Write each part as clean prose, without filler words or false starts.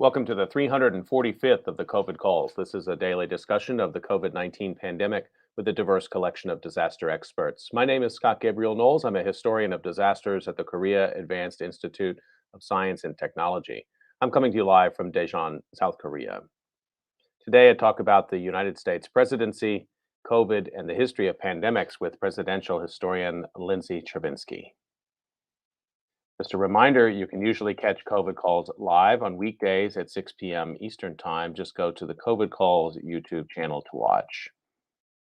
Welcome to the 345th of the COVID calls. This is a daily discussion of the COVID-19 pandemic with a diverse collection of disaster experts. My name is Scott Gabriel Knowles. I'm a historian of disasters at the Korea Advanced Institute of Science and Technology. I'm coming to you live from Daejeon, South Korea. Today, I talk about the United States presidency, COVID, and the history of pandemics with presidential historian Lindsay Chervinsky. Just a reminder, you can usually catch COVID calls live on weekdays at 6 p.m. Eastern Time. Just go to the COVID calls YouTube channel to watch.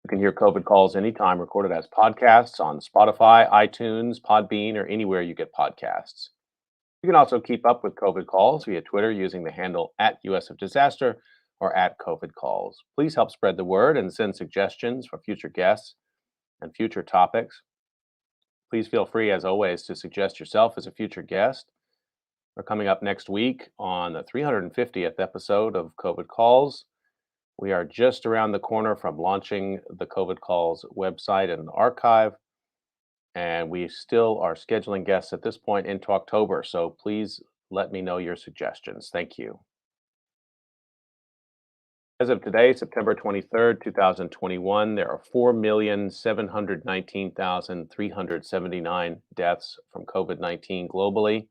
You can hear COVID calls anytime recorded as podcasts on Spotify, iTunes, Podbean, or anywhere you get podcasts. You can also keep up with COVID calls via Twitter using the handle @US of Disaster or @COVID calls. Please help spread the word and send suggestions for future guests and future topics. Please feel free, as always, to suggest yourself as a future guest. We're coming up next week on the 350th episode of COVID Calls. We are just around the corner from launching the COVID Calls website and archive, and we still are scheduling guests at this point into October, so please let me know your suggestions. Thank you. As of today, September 23rd, 2021, there are 4,719,379 deaths from COVID-19 globally.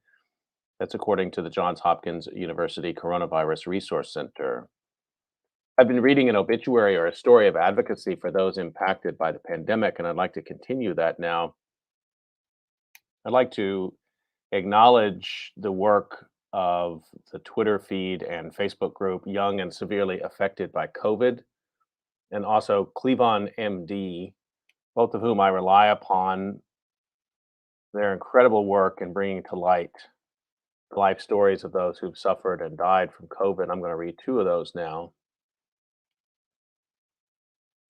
That's according to the Johns Hopkins University Coronavirus Resource Center. I've been reading an obituary or a story of advocacy for those impacted by the pandemic, and I'd like to continue that now. I'd like to acknowledge the work of the Twitter feed and Facebook group Young and Severely Affected by COVID, and also Cleavon MD, both of whom I rely upon their incredible work in bringing to light the life stories of those who've suffered and died from COVID. I'm going to read two of those now.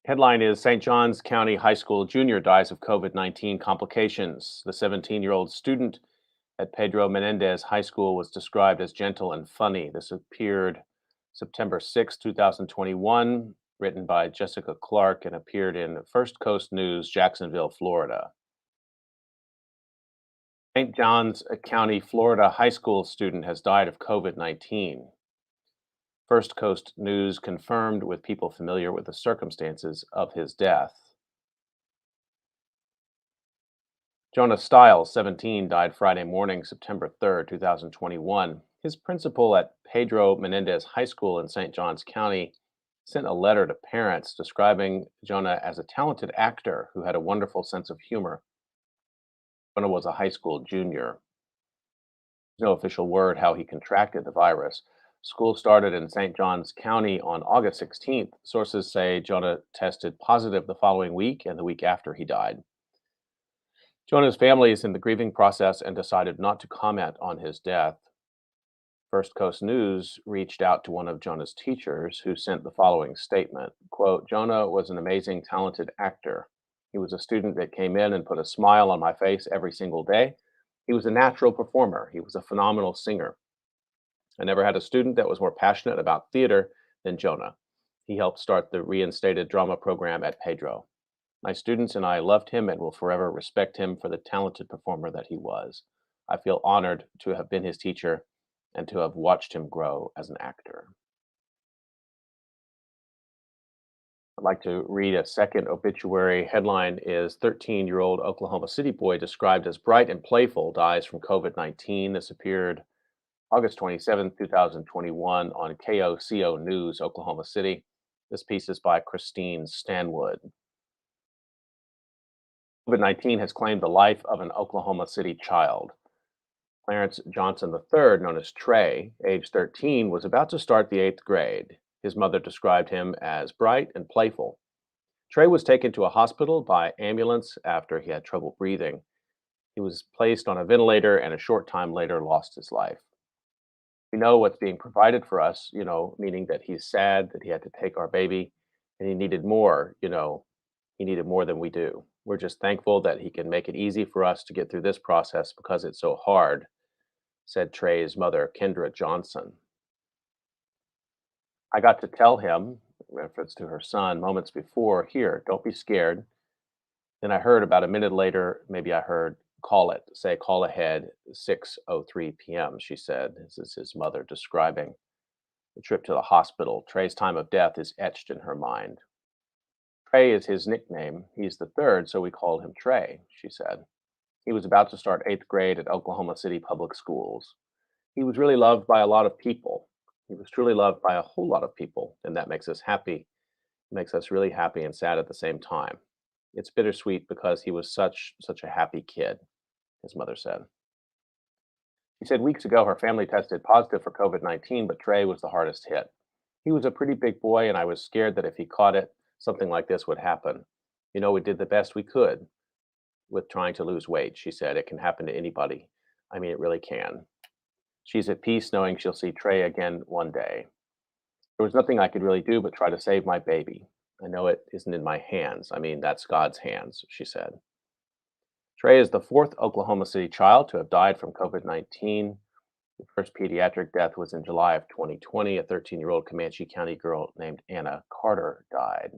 Headline is St. Johns County High School junior dies of COVID-19 complications. The 17-year-old student at Pedro Menendez High School was described as gentle and funny. This appeared September 6, 2021, written by Jessica Clark and appeared in First Coast News, Jacksonville, Florida. St. Johns County, Florida high school student has died of COVID-19. First Coast News confirmed with people familiar with the circumstances of his death. Jonah Stiles, 17, died Friday morning, September 3rd, 2021. His principal at Pedro Menendez High School in St. Johns County sent a letter to parents describing Jonah as a talented actor who had a wonderful sense of humor. Jonah was a high school junior. There's no official word how he contracted the virus. School started in St. Johns County on August 16th. Sources say Jonah tested positive the following week and the week after he died. Jonah's family is in the grieving process and decided not to comment on his death. First Coast News reached out to one of Jonah's teachers who sent the following statement, quote, Jonah was an amazing, talented actor. He was a student that came in and put a smile on my face every single day. He was a natural performer. He was a phenomenal singer. I never had a student that was more passionate about theater than Jonah. He helped start the reinstated drama program at Pedro. My students and I loved him and will forever respect him for the talented performer that he was. I feel honored to have been his teacher and to have watched him grow as an actor. I'd like to read a second obituary. Headline is 13-year-old Oklahoma City boy described as bright and playful dies from COVID-19. This appeared August 27, 2021 on KOCO News, Oklahoma City. This piece is by Christine Stanwood. COVID-19 has claimed the life of an Oklahoma City child. Clarence Johnson III, known as Trey, age 13, was about to start the 8th grade. His mother described him as bright and playful. Trey was taken to a hospital by ambulance after he had trouble breathing. He was placed on a ventilator and a short time later lost his life. We know what's being provided for us, meaning that he's sad that he had to take our baby and he needed more, he needed more than we do. We're just thankful that he can make it easy for us to get through this process because it's so hard, said Trey's mother, Kendra Johnson. I got to tell him, reference to her son, moments before, here, don't be scared. Then I heard about a minute later, maybe I heard, call ahead, 6:03 p.m., she said. This is his mother describing The trip to the hospital, Trey's time of death is etched in her mind. Trey is his nickname. He's the third, so we called him Trey, she said. He was about to start 8th grade at Oklahoma City Public Schools. He was really loved by a lot of people. He was truly loved by a whole lot of people, and that makes us happy. It makes us really happy and sad at the same time. It's bittersweet because he was such a happy kid, his mother said. She said weeks ago her family tested positive for COVID-19, but Trey was the hardest hit. He was a pretty big boy, and I was scared that if he caught it, something like this would happen. We did the best we could with trying to lose weight, she said. It can happen to anybody. I mean, it really can. She's at peace knowing she'll see Trey again one day. There was nothing I could really do but try to save my baby. I know it isn't in my hands. I mean, that's God's hands, she said. Trey is the fourth Oklahoma City child to have died from COVID-19. The first pediatric death was in July of 2020. A 13-year-old Comanche County girl named Anna Carter died.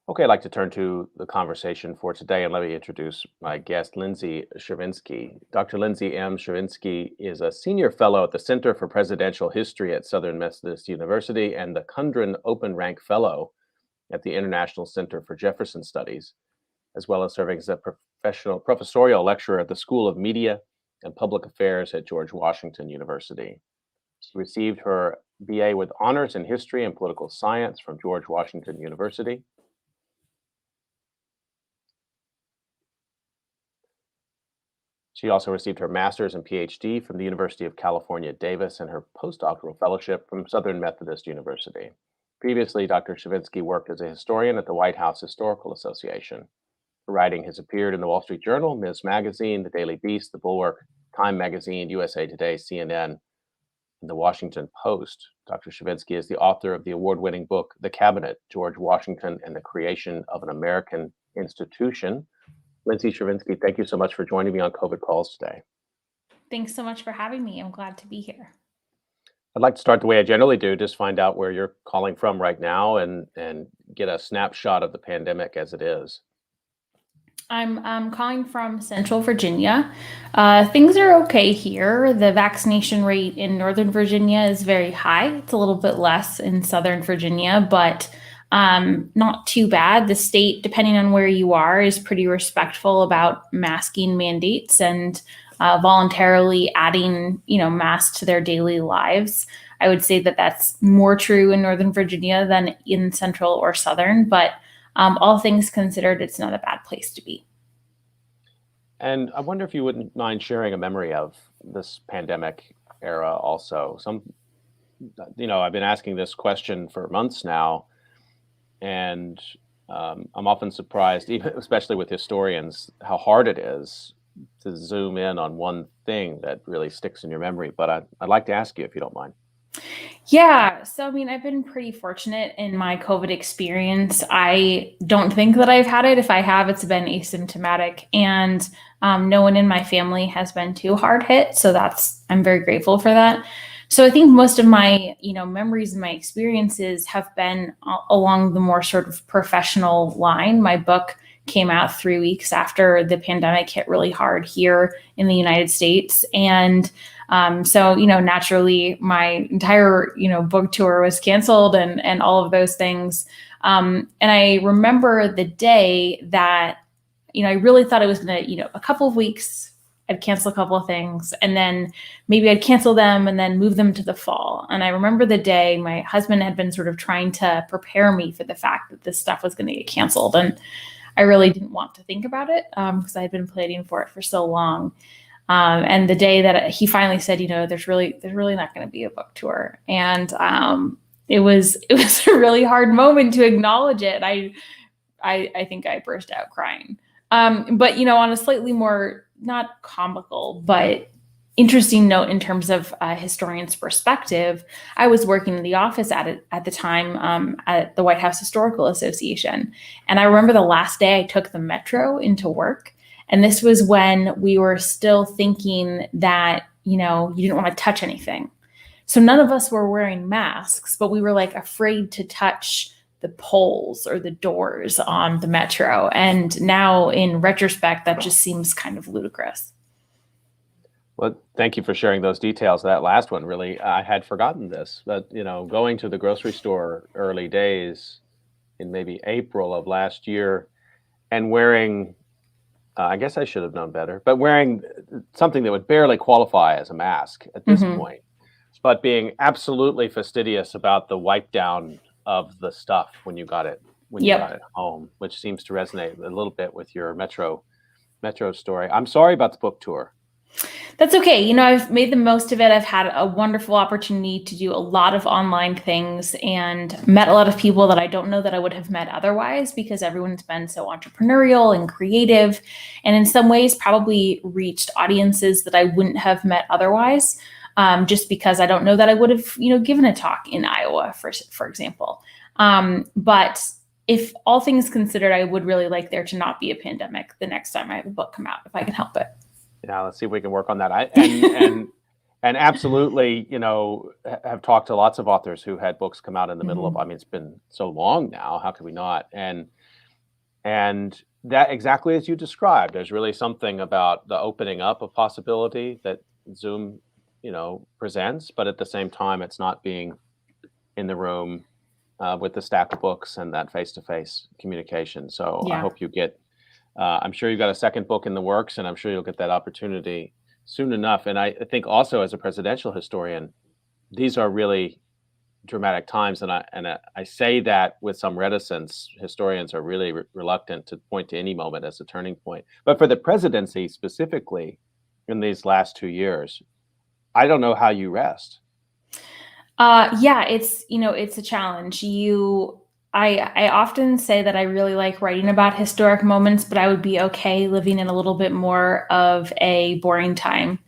Okay, I'd like to turn to the conversation for today, and let me introduce my guest, Lindsay Chervinsky. Dr. Lindsay M. Chervinsky is a senior fellow at the Center for Presidential History at Southern Methodist University and the Kundran Open Rank Fellow at the International Center for Jefferson Studies, as well as serving as a professorial lecturer at the School of Media and Public Affairs at George Washington University. She received her BA with honors in history and political science from George Washington University. She also received her master's and PhD from the University of California, Davis, and her postdoctoral fellowship from Southern Methodist University. Previously, Dr. Chervinsky worked as a historian at the White House Historical Association. Her writing has appeared in the Wall Street Journal, Ms. Magazine, the Daily Beast, the Bulwark, Time Magazine, USA Today, CNN, and the Washington Post. Dr. Chervinsky is the author of the award-winning book, The Cabinet, George Washington and the Creation of an American Institution. Lindsay Chervinsky, thank you so much for joining me on COVID Calls today. Thanks so much for having me. I'm glad to be here. I'd like to start the way I generally do, just find out where you're calling from right now and get a snapshot of the pandemic as it is. I'm calling from Central Virginia. Things are okay here. The vaccination rate in Northern Virginia is very high. It's a little bit less in Southern Virginia, but not too bad. The state, depending on where you are, is pretty respectful about masking mandates and voluntarily adding, masks to their daily lives. I would say that that's more true in Northern Virginia than in Central or Southern, but all things considered, it's not a bad place to be. And I wonder if you wouldn't mind sharing a memory of this pandemic era also. I've been asking this question for months now, and I'm often surprised, even especially with historians, how hard it is to zoom in on one thing that really sticks in your memory. But I'd like to ask you if you don't mind. Yeah. So, I've been pretty fortunate in my COVID experience. I don't think that I've had it. If I have, it's been asymptomatic, and no one in my family has been too hard hit. So I'm very grateful for that. So I think most of my, memories and my experiences have been along the more sort of professional line. My book came out 3 weeks after the pandemic hit really hard here in the United States. And so, naturally my entire, book tour was canceled and all of those things. And I remember the day that, I really thought it was going to, a couple of weeks, I'd cancel a couple of things, and then maybe I'd cancel them and then move them to the fall. And I remember the day my husband had been sort of trying to prepare me for the fact that this stuff was going to get canceled. And I really didn't want to think about it because I had been planning for it for so long. And the day that he finally said, there's really not going to be a book tour. And it was a really hard moment to acknowledge it. I think I burst out crying. But, on a slightly more, not comical, but interesting note in terms of a historian's perspective, I was working in the office at the time at the White House Historical Association. And I remember the last day I took the metro into work. And this was when we were still thinking that, you didn't want to touch anything. So none of us were wearing masks, but we were like afraid to touch the poles or the doors on the metro. And now in retrospect, that just seems kind of ludicrous. Well, thank you for sharing those details. That last one, really, I had forgotten this, but going to the grocery store early days in maybe April of last year and wearing, I guess I should have known better, but wearing something that would barely qualify as a mask at this point, but being absolutely fastidious about the wipe down of the stuff when you got it home, which seems to resonate a little bit with your metro story. I'm sorry about the book tour. That's okay. I've made the most of it. I've had a wonderful opportunity to do a lot of online things and met a lot of people that I don't know that I would have met otherwise, because everyone's been so entrepreneurial and creative, and in some ways probably reached audiences that I wouldn't have met otherwise, just because I don't know that I would have, given a talk in Iowa, for example. But if all things considered, I would really like there to not be a pandemic the next time I have a book come out, if I can help it. Yeah, let's see if we can work on that. And absolutely, have talked to lots of authors who had books come out in the middle of, it's been so long now, how could we not? And that exactly as you described, there's really something about the opening up of possibility that Zoom, presents, but at the same time, it's not being in the room with the stack of books and that face-to-face communication. So I hope you get, I'm sure you've got a second book in the works, and I'm sure you'll get that opportunity soon enough. And I think also as a presidential historian, these are really dramatic times. And I say that with some reticence. Historians are really reluctant to point to any moment as a turning point. But for the presidency specifically in these last 2 years, I don't know how you rest. It's a challenge. I often say that I really like writing about historic moments, but I would be okay living in a little bit more of a boring time.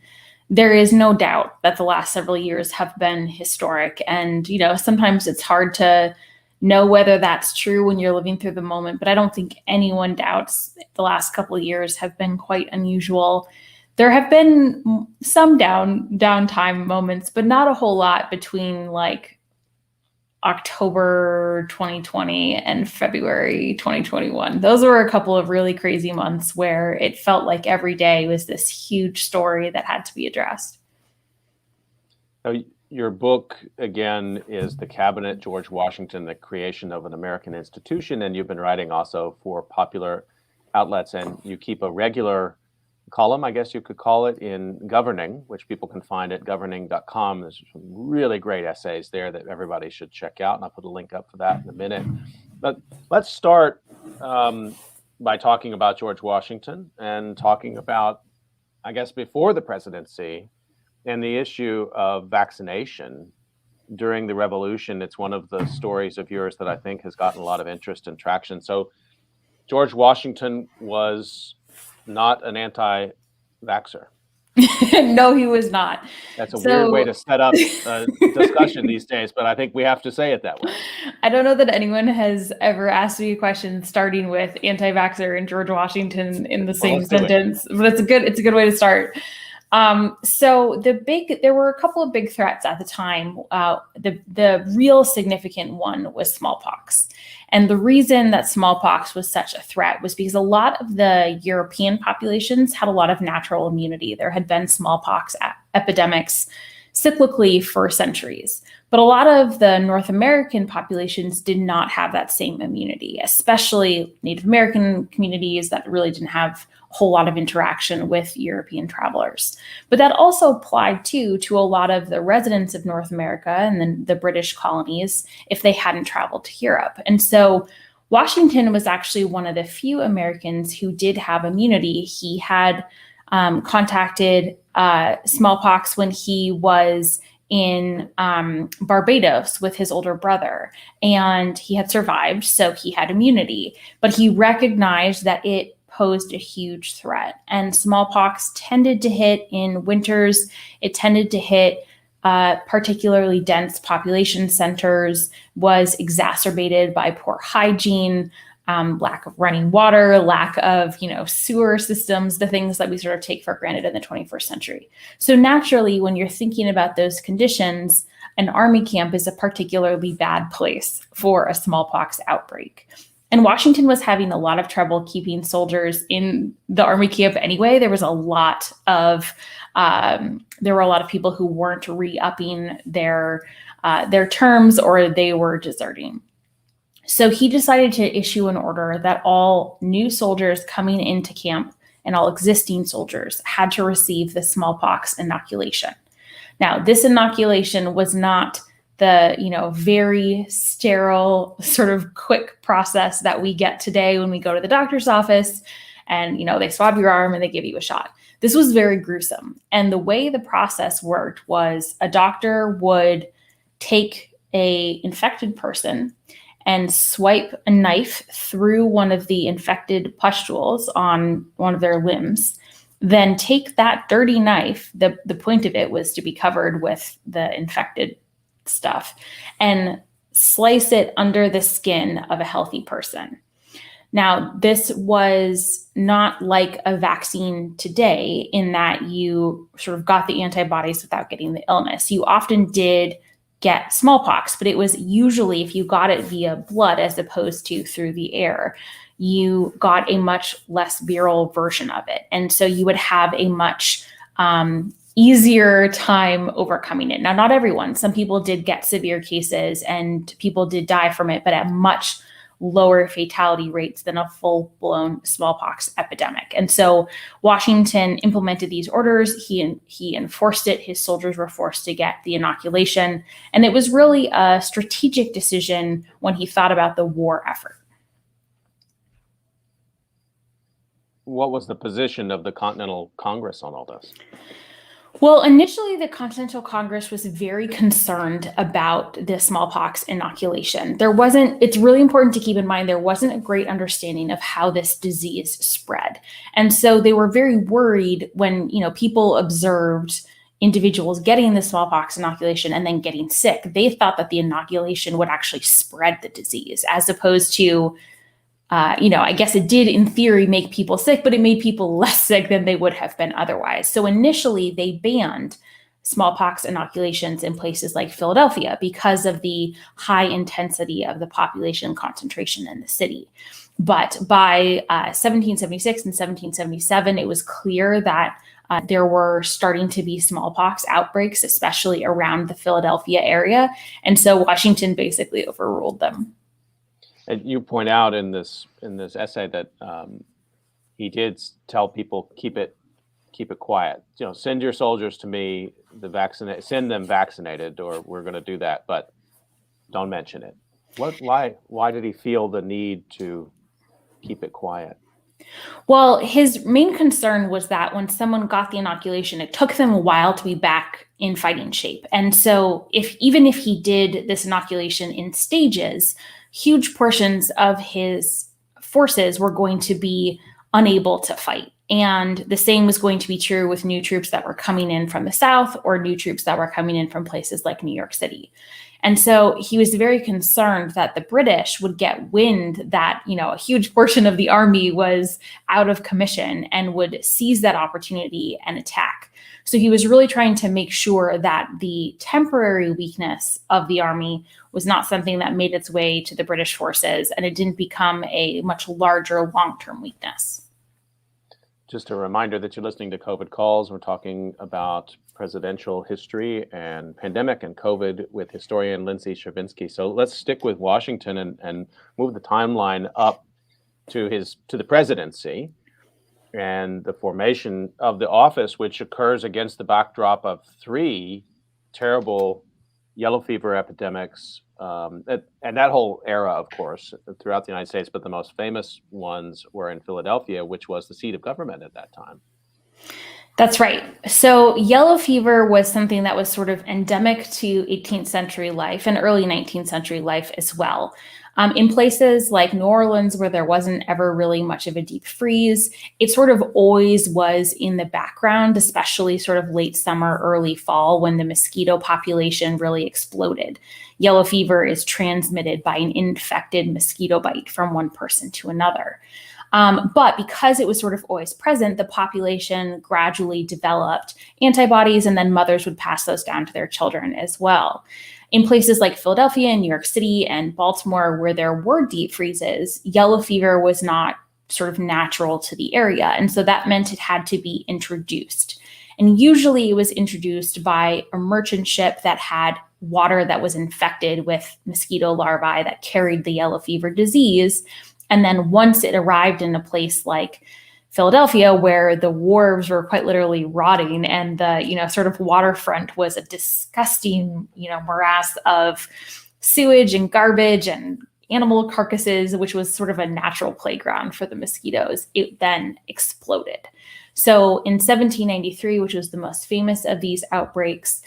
There is no doubt that the last several years have been historic. And, sometimes it's hard to know whether that's true when you're living through the moment, but I don't think anyone doubts the last couple of years have been quite unusual. There have been some downtime moments, but not a whole lot between like October 2020 and February 2021. Those were a couple of really crazy months where it felt like every day was this huge story that had to be addressed. Now, your book, again, is The Cabinet, George Washington, the Creation of an American Institution, and you've been writing also for popular outlets, and you keep a regular column, I guess you could call it, in Governing, which people can find at governing.com. There's some really great essays there that everybody should check out, and I'll put a link up for that in a minute. But let's start by talking about George Washington and talking about, I guess, before the presidency and the issue of vaccination during the Revolution. It's one of the stories of yours that I think has gotten a lot of interest and traction. So George Washington was not an anti-vaxxer. No, he was not. That's a weird way to set up a discussion these days, but I think we have to say it that way. I don't know that anyone has ever asked me a question starting with anti-vaxxer and George Washington in the same sentence, but it's a good way to start. So there were a couple of big threats at the time. The real significant one was smallpox. And the reason that smallpox was such a threat was because a lot of the European populations had a lot of natural immunity. There had been smallpox epidemics cyclically for centuries. But a lot of the North American populations did not have that same immunity, especially Native American communities that really didn't have a whole lot of interaction with European travelers. But that also applied to a lot of the residents of North America and then the British colonies if they hadn't traveled to Europe. And so Washington was actually one of the few Americans who did have immunity. He had contacted smallpox when he was in Barbados with his older brother, and he had survived, so he had immunity. But he recognized that it posed a huge threat, and smallpox tended to hit in winters. It tended to hit particularly dense population centers, was exacerbated by poor hygiene. lack of running water, lack of, sewer systems, the things that we sort of take for granted in the 21st century. So naturally, when you're thinking about those conditions, an army camp is a particularly bad place for a smallpox outbreak. And Washington was having a lot of trouble keeping soldiers in the army camp anyway. There were a lot of people who weren't re-upping their terms, or they were deserting. So he decided to issue an order that all new soldiers coming into camp and all existing soldiers had to receive the smallpox inoculation. Now, this inoculation was not the, very sterile sort of quick process that we get today when we go to the doctor's office and, they swab your arm and they give you a shot. This was very gruesome. And the way the process worked was a doctor would take a infected person and swipe a knife through one of the infected pustules on one of their limbs, then take that dirty knife, the point of it was to be covered with the infected stuff, and slice it under the skin of a healthy person. Now, this was not like a vaccine today in that you sort of got the antibodies without getting the illness. You often did get smallpox, but it was usually, if you got it via blood as opposed to through the air, you got a much less viral version of it. And so you would have a much easier time overcoming it. Now, not everyone. Some people did get severe cases and people did die from it, but at much lower fatality rates than a full-blown smallpox epidemic. And so Washington implemented these orders. He enforced it. His soldiers were forced to get the inoculation. And it was really a strategic decision when he thought about the war effort. What was the position of the Continental Congress on all this? Well, initially, the Continental Congress was very concerned about the smallpox inoculation. It's really important to keep in mind, there wasn't a great understanding of how this disease spread. And so they were very worried when, people observed individuals getting the smallpox inoculation and then getting sick. They thought that the inoculation would actually spread the disease, as opposed to I guess it did in theory make people sick, but it made people less sick than they would have been otherwise. So initially they banned smallpox inoculations in places like Philadelphia because of the high intensity of the population concentration in the city. But by 1776 and 1777, it was clear that there were starting to be smallpox outbreaks, especially around the Philadelphia area. And so Washington basically overruled them. And you point out in this essay that he did tell people keep it quiet. Send your soldiers to me, send them vaccinated, or we're going to do that, but don't mention it. Why did he feel the need to keep it quiet? Well, his main concern was that when someone got the inoculation, it took them a while to be back in fighting shape. And so even if he did this inoculation in stages, huge portions of his forces were going to be unable to fight. And the same was going to be true with new troops that were coming in from the South or new troops that were coming in from places like New York City. And so he was very concerned that the British would get wind that, a huge portion of the army was out of commission and would seize that opportunity and attack. So he was really trying to make sure that the temporary weakness of the army was not something that made its way to the British forces, and it didn't become a much larger long-term weakness. Just a reminder that you're listening to COVID Calls. We're talking about presidential history and pandemic and COVID with historian Lindsay Chervinsky. So let's stick with Washington and move the timeline up to the presidency and the formation of the office, which occurs against the backdrop of three terrible yellow fever epidemics, and that whole era, of course, throughout the United States, but the most famous ones were in Philadelphia, which was the seat of government at that time. That's right. So yellow fever was something that was sort of endemic to 18th century life and early 19th century life as well. In places like New Orleans, where there wasn't ever really much of a deep freeze, it sort of always was in the background, especially sort of late summer, early fall, when the mosquito population really exploded. Yellow fever is transmitted by an infected mosquito bite from one person to another. But because it was sort of always present, the population gradually developed antibodies, and then mothers would pass those down to their children as well. In places like Philadelphia and New York City and Baltimore, where there were deep freezes, yellow fever was not sort of natural to the area. And so that meant it had to be introduced. And usually it was introduced by a merchant ship that had water that was infected with mosquito larvae that carried the yellow fever disease. And then once it arrived in a place like Philadelphia, where the wharves were quite literally rotting and the, sort of waterfront was a disgusting, morass of sewage and garbage and animal carcasses, which was sort of a natural playground for the mosquitoes, it then exploded. So in 1793, which was the most famous of these outbreaks,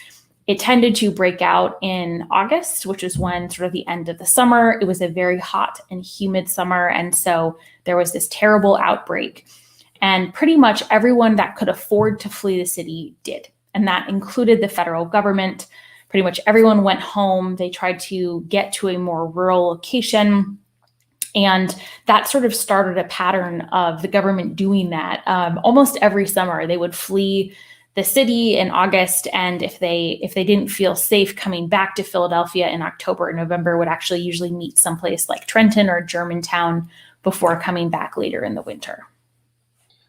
it tended to break out in August, which is when sort of the end of the summer. It was a very hot and humid summer. And so there was this terrible outbreak. And pretty much everyone that could afford to flee the city did. And that included the federal government. Pretty much everyone went home. They tried to get to a more rural location. And that sort of started a pattern of the government doing that. Almost every summer, they would flee the city in August, and if they didn't feel safe coming back to Philadelphia in October or November, would actually usually meet someplace like Trenton or Germantown before coming back later in the winter.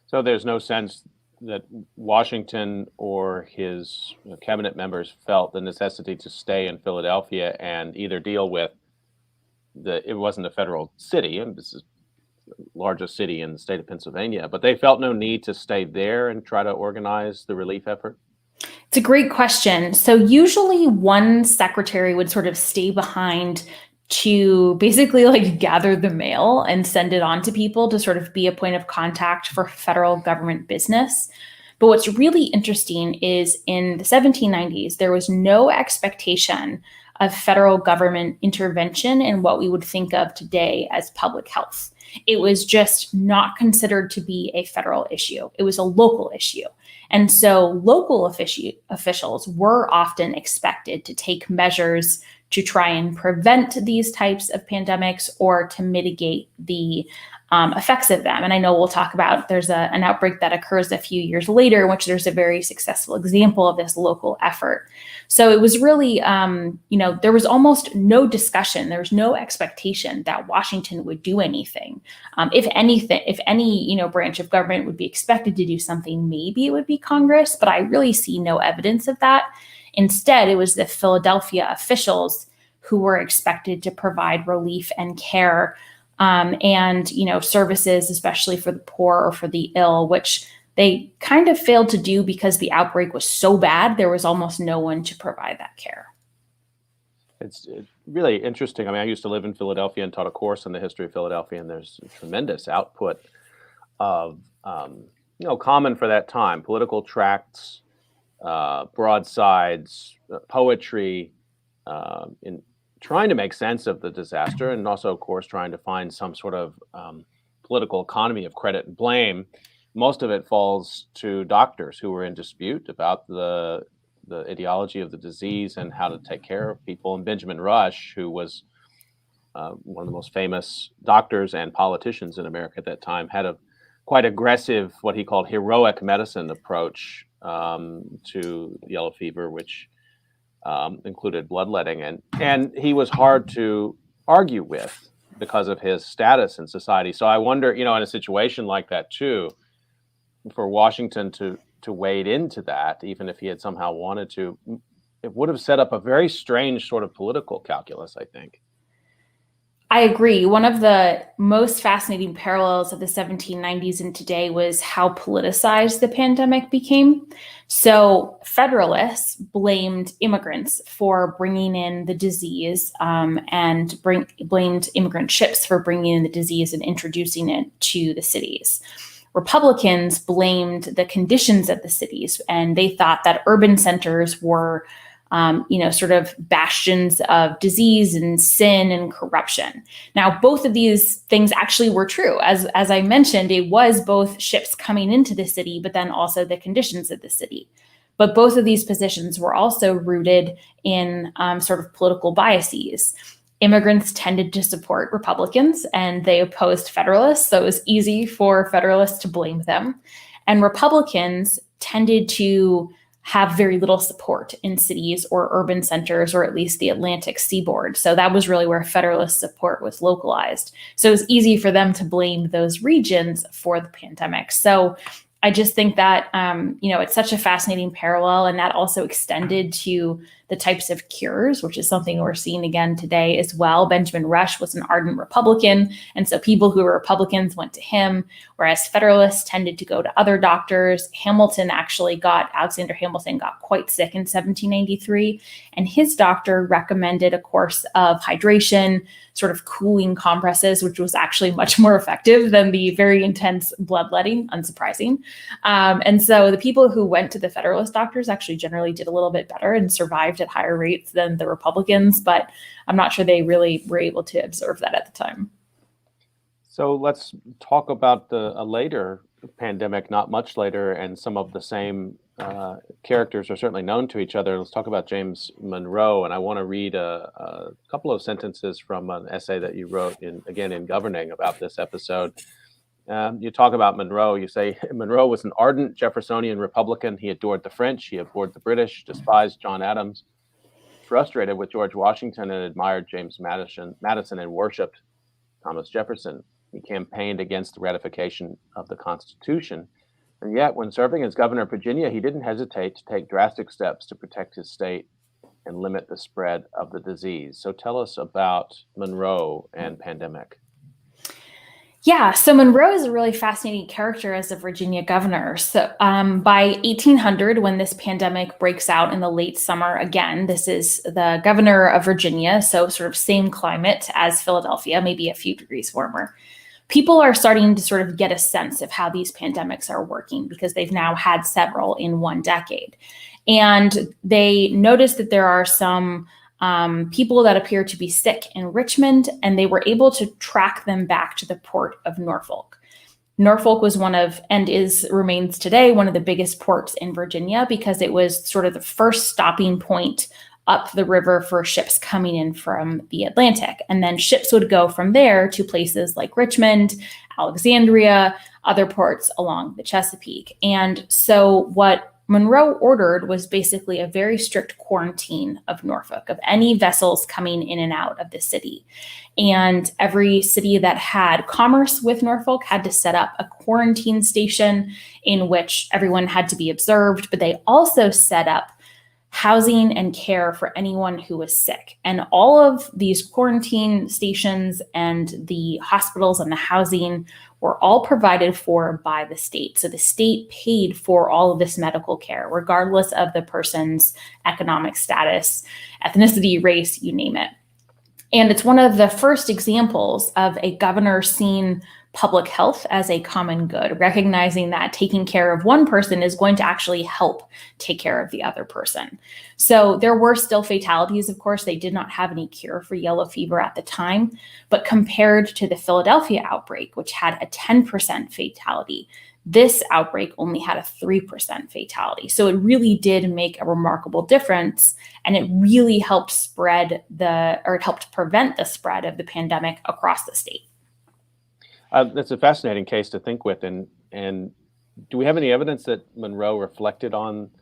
So there's no sense that Washington or his cabinet members felt the necessity to stay in Philadelphia and either deal with it wasn't a federal city, and this is largest city in the state of Pennsylvania, but they felt no need to stay there and try to organize the relief effort? It's a great question. So usually one secretary would sort of stay behind to basically like gather the mail and send it on to people to sort of be a point of contact for federal government business. But what's really interesting is in the 1790s, there was no expectation of federal government intervention in what we would think of today as public health. It was just not considered to be a federal issue. It was a local issue. And so local officials were often expected to take measures to try and prevent these types of pandemics or to mitigate the effects of them. And I know we'll talk about, there's an outbreak that occurs a few years later, in which there's a very successful example of this local effort. So it was really, there was almost no discussion. There was no expectation that Washington would do anything. If any branch of government would be expected to do something, maybe it would be Congress, but I really see no evidence of that. Instead, it was the Philadelphia officials who were expected to provide relief and care and services, especially for the poor or for the ill, which they kind of failed to do because the outbreak was so bad. There was almost no one to provide that care. It's really interesting. I mean, I used to live in Philadelphia and taught a course on the history of Philadelphia, and there's a tremendous output of, common for that time, political tracts, broadsides, poetry, in trying to make sense of the disaster, and also, of course, trying to find some sort of political economy of credit and blame. Most of it falls to doctors who were in dispute about the etiology of the disease and how to take care of people. And Benjamin Rush, who was one of the most famous doctors and politicians in America at that time, had a quite aggressive, what he called heroic medicine approach to yellow fever, which included bloodletting, and he was hard to argue with because of his status in society. So I wonder, in a situation like that too, for Washington to wade into that, even if he had somehow wanted to, it would have set up a very strange sort of political calculus, I think. I agree. One of the most fascinating parallels of the 1790s and today was how politicized the pandemic became. So Federalists blamed immigrants for bringing in the disease and blamed immigrant ships for bringing in the disease and introducing it to the cities. Republicans blamed the conditions of the cities, and they thought that urban centers were sort of bastions of disease and sin and corruption. Now, both of these things actually were true. As I mentioned, it was both ships coming into the city, but then also the conditions of the city. But both of these positions were also rooted in sort of political biases. Immigrants tended to support Republicans and they opposed Federalists, so it was easy for Federalists to blame them. And Republicans tended to have very little support in cities or urban centers, or at least the Atlantic seaboard. So that was really where Federalist support was localized. So it was easy for them to blame those regions for the pandemic. So I just think that, it's such a fascinating parallel, and that also extended to the types of cures, which is something we're seeing again today as well. Benjamin Rush was an ardent Republican, and so people who were Republicans went to him, whereas Federalists tended to go to other doctors. Alexander Hamilton got quite sick in 1793, and his doctor recommended a course of hydration, sort of cooling compresses, which was actually much more effective than the very intense bloodletting, unsurprising. And so the people who went to the Federalist doctors actually generally did a little bit better and survived at higher rates than the Republicans, but I'm not sure they really were able to observe that at the time. So let's talk about a later pandemic, not much later, and some of the same characters are certainly known to each other. Let's talk about James Monroe, and I want to read a couple of sentences from an essay that you wrote in Governing about this episode. You talk about Monroe. You say, Monroe was an ardent Jeffersonian Republican. He adored the French. He abhorred the British, despised John Adams, frustrated with George Washington, and admired James Madison and worshipped Thomas Jefferson. He campaigned against the ratification of the Constitution. And yet, when serving as governor of Virginia, he didn't hesitate to take drastic steps to protect his state and limit the spread of the disease. So tell us about Monroe and pandemic. Yeah, so Monroe is a really fascinating character as a Virginia governor. So by 1800, when this pandemic breaks out in the late summer, again, this is the governor of Virginia, so sort of same climate as Philadelphia, maybe a few degrees warmer. People are starting to sort of get a sense of how these pandemics are working because they've now had several in one decade. And they notice that there are some people that appear to be sick in Richmond, and they were able to track them back to the port of Norfolk. Norfolk was remains today one of the biggest ports in Virginia because it was sort of the first stopping point up the river for ships coming in from the Atlantic. And then ships would go from there to places like Richmond, Alexandria, other ports along the Chesapeake. And so what Monroe ordered was basically a very strict quarantine of Norfolk, of any vessels coming in and out of the city. And every city that had commerce with Norfolk had to set up a quarantine station in which everyone had to be observed, but they also set up housing and care for anyone who was sick. And all of these quarantine stations and the hospitals and the housing were all provided for by the state. So the state paid for all of this medical care, regardless of the person's economic status, ethnicity, race, you name it. And it's one of the first examples of a governor seeing public health as a common good, recognizing that taking care of one person is going to actually help take care of the other person. So there were still fatalities, of course. They did not have any cure for yellow fever at the time, but compared to the Philadelphia outbreak, which had a 10% fatality, this outbreak only had a 3% fatality. So it really did make a remarkable difference, and it really helped prevent the spread of the pandemic across the state. That's a fascinating case to think with. And do we have any evidence that Monroe reflected on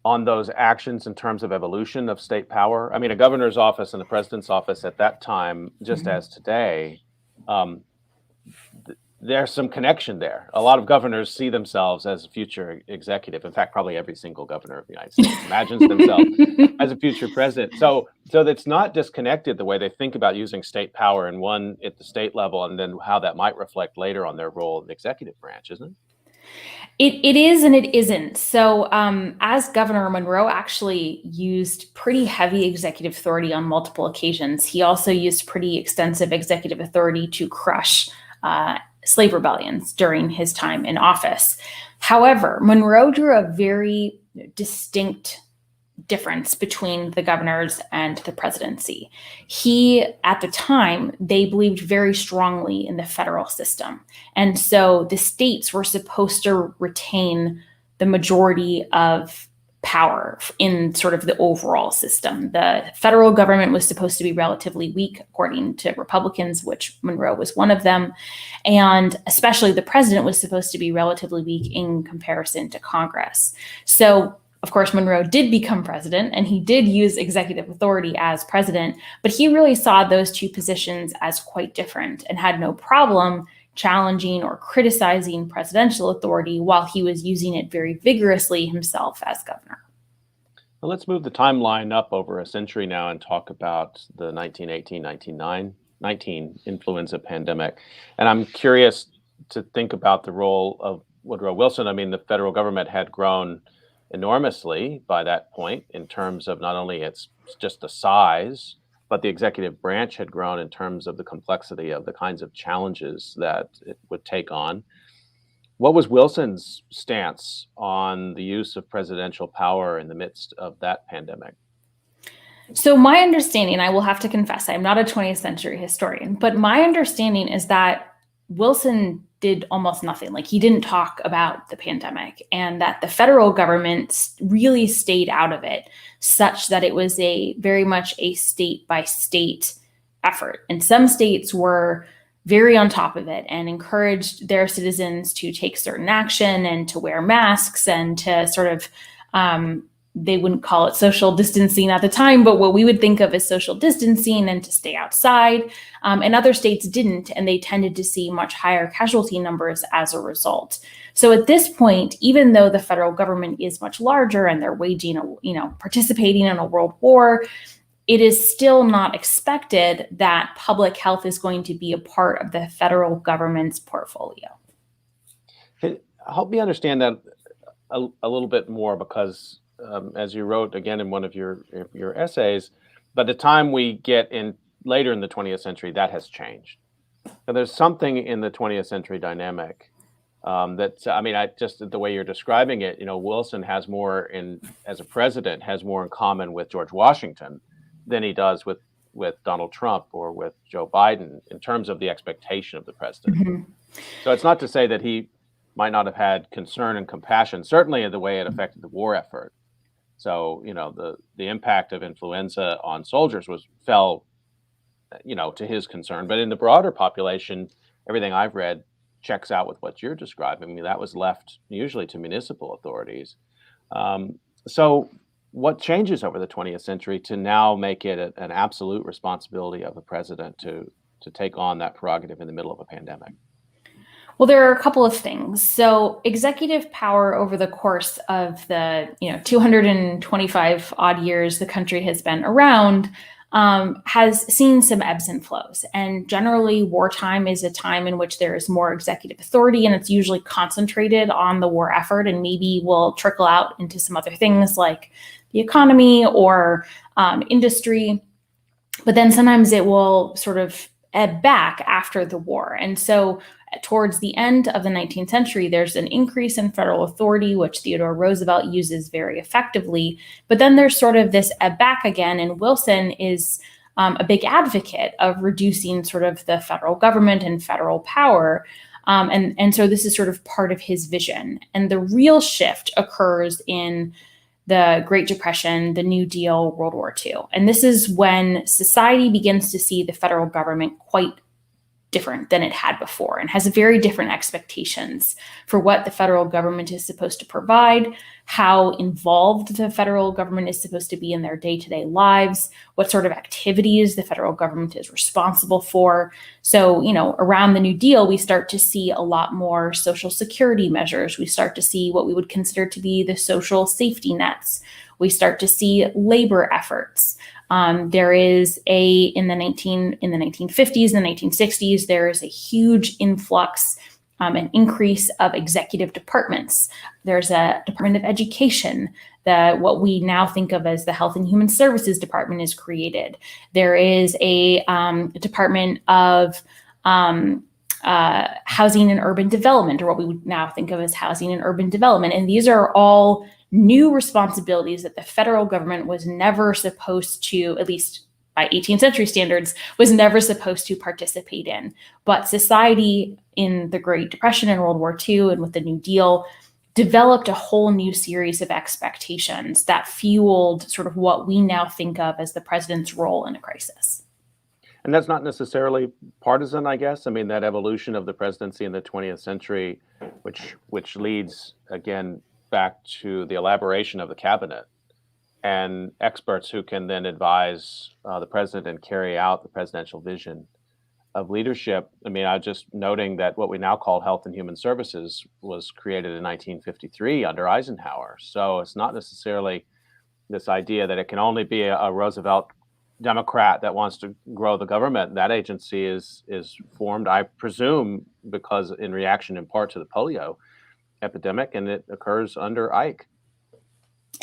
those actions in terms of evolution of state power? I mean, a governor's office and the president's office at that time, just as today, there's some connection there. A lot of governors see themselves as a future executive. In fact, probably every single governor of the United States imagines themselves as a future president. So that's not disconnected the way they think about using state power and one at the state level, and then how that might reflect later on their role in the executive branch, isn't it? It is and it isn't. So as governor, Monroe actually used pretty heavy executive authority on multiple occasions. He also used pretty extensive executive authority to crush slave rebellions during his time in office. However, Monroe drew a very distinct difference between the governors and the presidency. At the time, they believed very strongly in the federal system. And so the states were supposed to retain the majority of power in sort of the overall system. The federal government was supposed to be relatively weak, according to Republicans, which Monroe was one of them. And especially the president was supposed to be relatively weak in comparison to Congress. So of course, Monroe did become president, and he did use executive authority as president, but he really saw those two positions as quite different and had no problem challenging or criticizing presidential authority while he was using it very vigorously himself as governor. Well, let's move the timeline up over a century now and talk about the 1918-1919 influenza pandemic. And I'm curious to think about the role of Woodrow Wilson. I mean, the federal government had grown enormously by that point in terms of not only its just the size, but the executive branch had grown in terms of the complexity of the kinds of challenges that it would take on. What was Wilson's stance on the use of presidential power in the midst of that pandemic? So my understanding, I will have to confess, I'm not a 20th century historian, but my understanding is that Wilson did almost nothing. Like, he didn't talk about the pandemic, and that the federal government really stayed out of it, such that it was very much a state by state effort. And some states were very on top of it and encouraged their citizens to take certain action and to wear masks and to sort of, they wouldn't call it social distancing at the time, but what we would think of as social distancing, and to stay outside. And other states didn't, and they tended to see much higher casualty numbers as a result. So at this point, even though the federal government is much larger and they're participating in a world war, it is still not expected that public health is going to be a part of the federal government's portfolio. Help me understand that a little bit more, because as you wrote again in one of your essays, by the time we get in later in the 20th century, that has changed. Now, there's something in the 20th century dynamic just the way you're describing it, Wilson has more as a president, has more in common with George Washington than he does with Donald Trump or with Joe Biden in terms of the expectation of the president. Mm-hmm. So it's not to say that he might not have had concern and compassion, certainly in the way it affected the war effort. So, the impact of influenza on soldiers fell to his concern. But in the broader population, everything I've read checks out with what you're describing. I mean, that was left usually to municipal authorities. So what changes over the 20th century to now make it an absolute responsibility of the president to take on that prerogative in the middle of a pandemic? Well, there are a couple of things. So executive power over the course of the 225 odd years the country has been around has seen some ebbs and flows. And generally, wartime is a time in which there is more executive authority, and it's usually concentrated on the war effort, and maybe will trickle out into some other things like the economy or industry. But then sometimes it will sort of ebb back after the war. And so towards the end of the 19th century, there's an increase in federal authority, which Theodore Roosevelt uses very effectively. But then there's sort of this ebb back again, and Wilson is a big advocate of reducing sort of the federal government and federal power. And so this is sort of part of his vision. And the real shift occurs in the Great Depression, the New Deal, World War II. And this is when society begins to see the federal government quite different than it had before, and has very different expectations for what the federal government is supposed to provide, how involved the federal government is supposed to be in their day-to-day lives, what sort of activities the federal government is responsible for. So, around the New Deal, we start to see a lot more Social Security measures. We start to see what we would consider to be the social safety nets. We start to see labor efforts. There is in the 1950s and the 1960s, there is a huge influx, an increase of executive departments. There's a Department of Education. What we now think of as the Health and Human Services Department is created. There is a Department of Housing and Urban Development, or what we would now think of as Housing and Urban Development. And these are all new responsibilities that the federal government was never supposed to, at least by 18th century standards, was never supposed to participate in. But society in the Great Depression and World War II and with the New Deal developed a whole new series of expectations that fueled sort of what we now think of as the president's role in a crisis. And that's not necessarily partisan, I guess. I mean, that evolution of the presidency in the 20th century, which leads, again, back to the elaboration of the cabinet and experts who can then advise the president and carry out the presidential vision of leadership. I mean, I'm just noting that what we now call Health and Human Services was created in 1953 under Eisenhower. So it's not necessarily this idea that it can only be a Roosevelt Democrat that wants to grow the government. That agency is formed, I presume, because in reaction in part to the polio epidemic, and it occurs under Ike.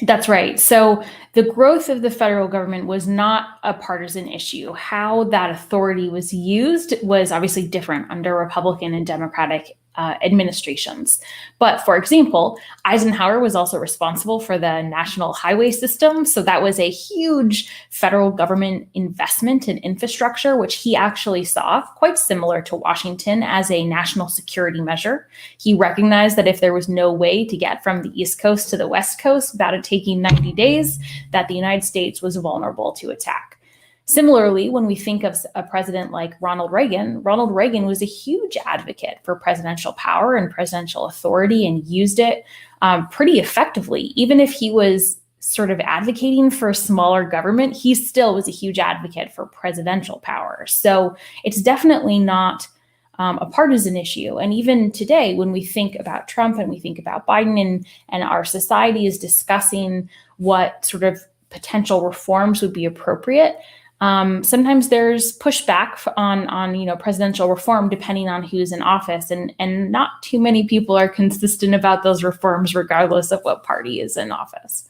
That's right. So the growth of the federal government was not a partisan issue. How that authority was used was obviously different under Republican and Democratic administrations. But for example, Eisenhower was also responsible for the national highway system. So that was a huge federal government investment in infrastructure, which he actually saw, quite similar to Washington, as a national security measure. He recognized that if there was no way to get from the East Coast to the West Coast without it taking 90 days, that the United States was vulnerable to attack. Similarly, when we think of a president like Ronald Reagan was a huge advocate for presidential power and presidential authority and used it pretty effectively. Even if he was sort of advocating for smaller government, he still was a huge advocate for presidential power. So it's definitely not a partisan issue. And even today, when we think about Trump and we think about Biden and our society is discussing what sort of potential reforms would be appropriate, sometimes there's pushback on presidential reform depending on who's in office, and not too many people are consistent about those reforms regardless of what party is in office.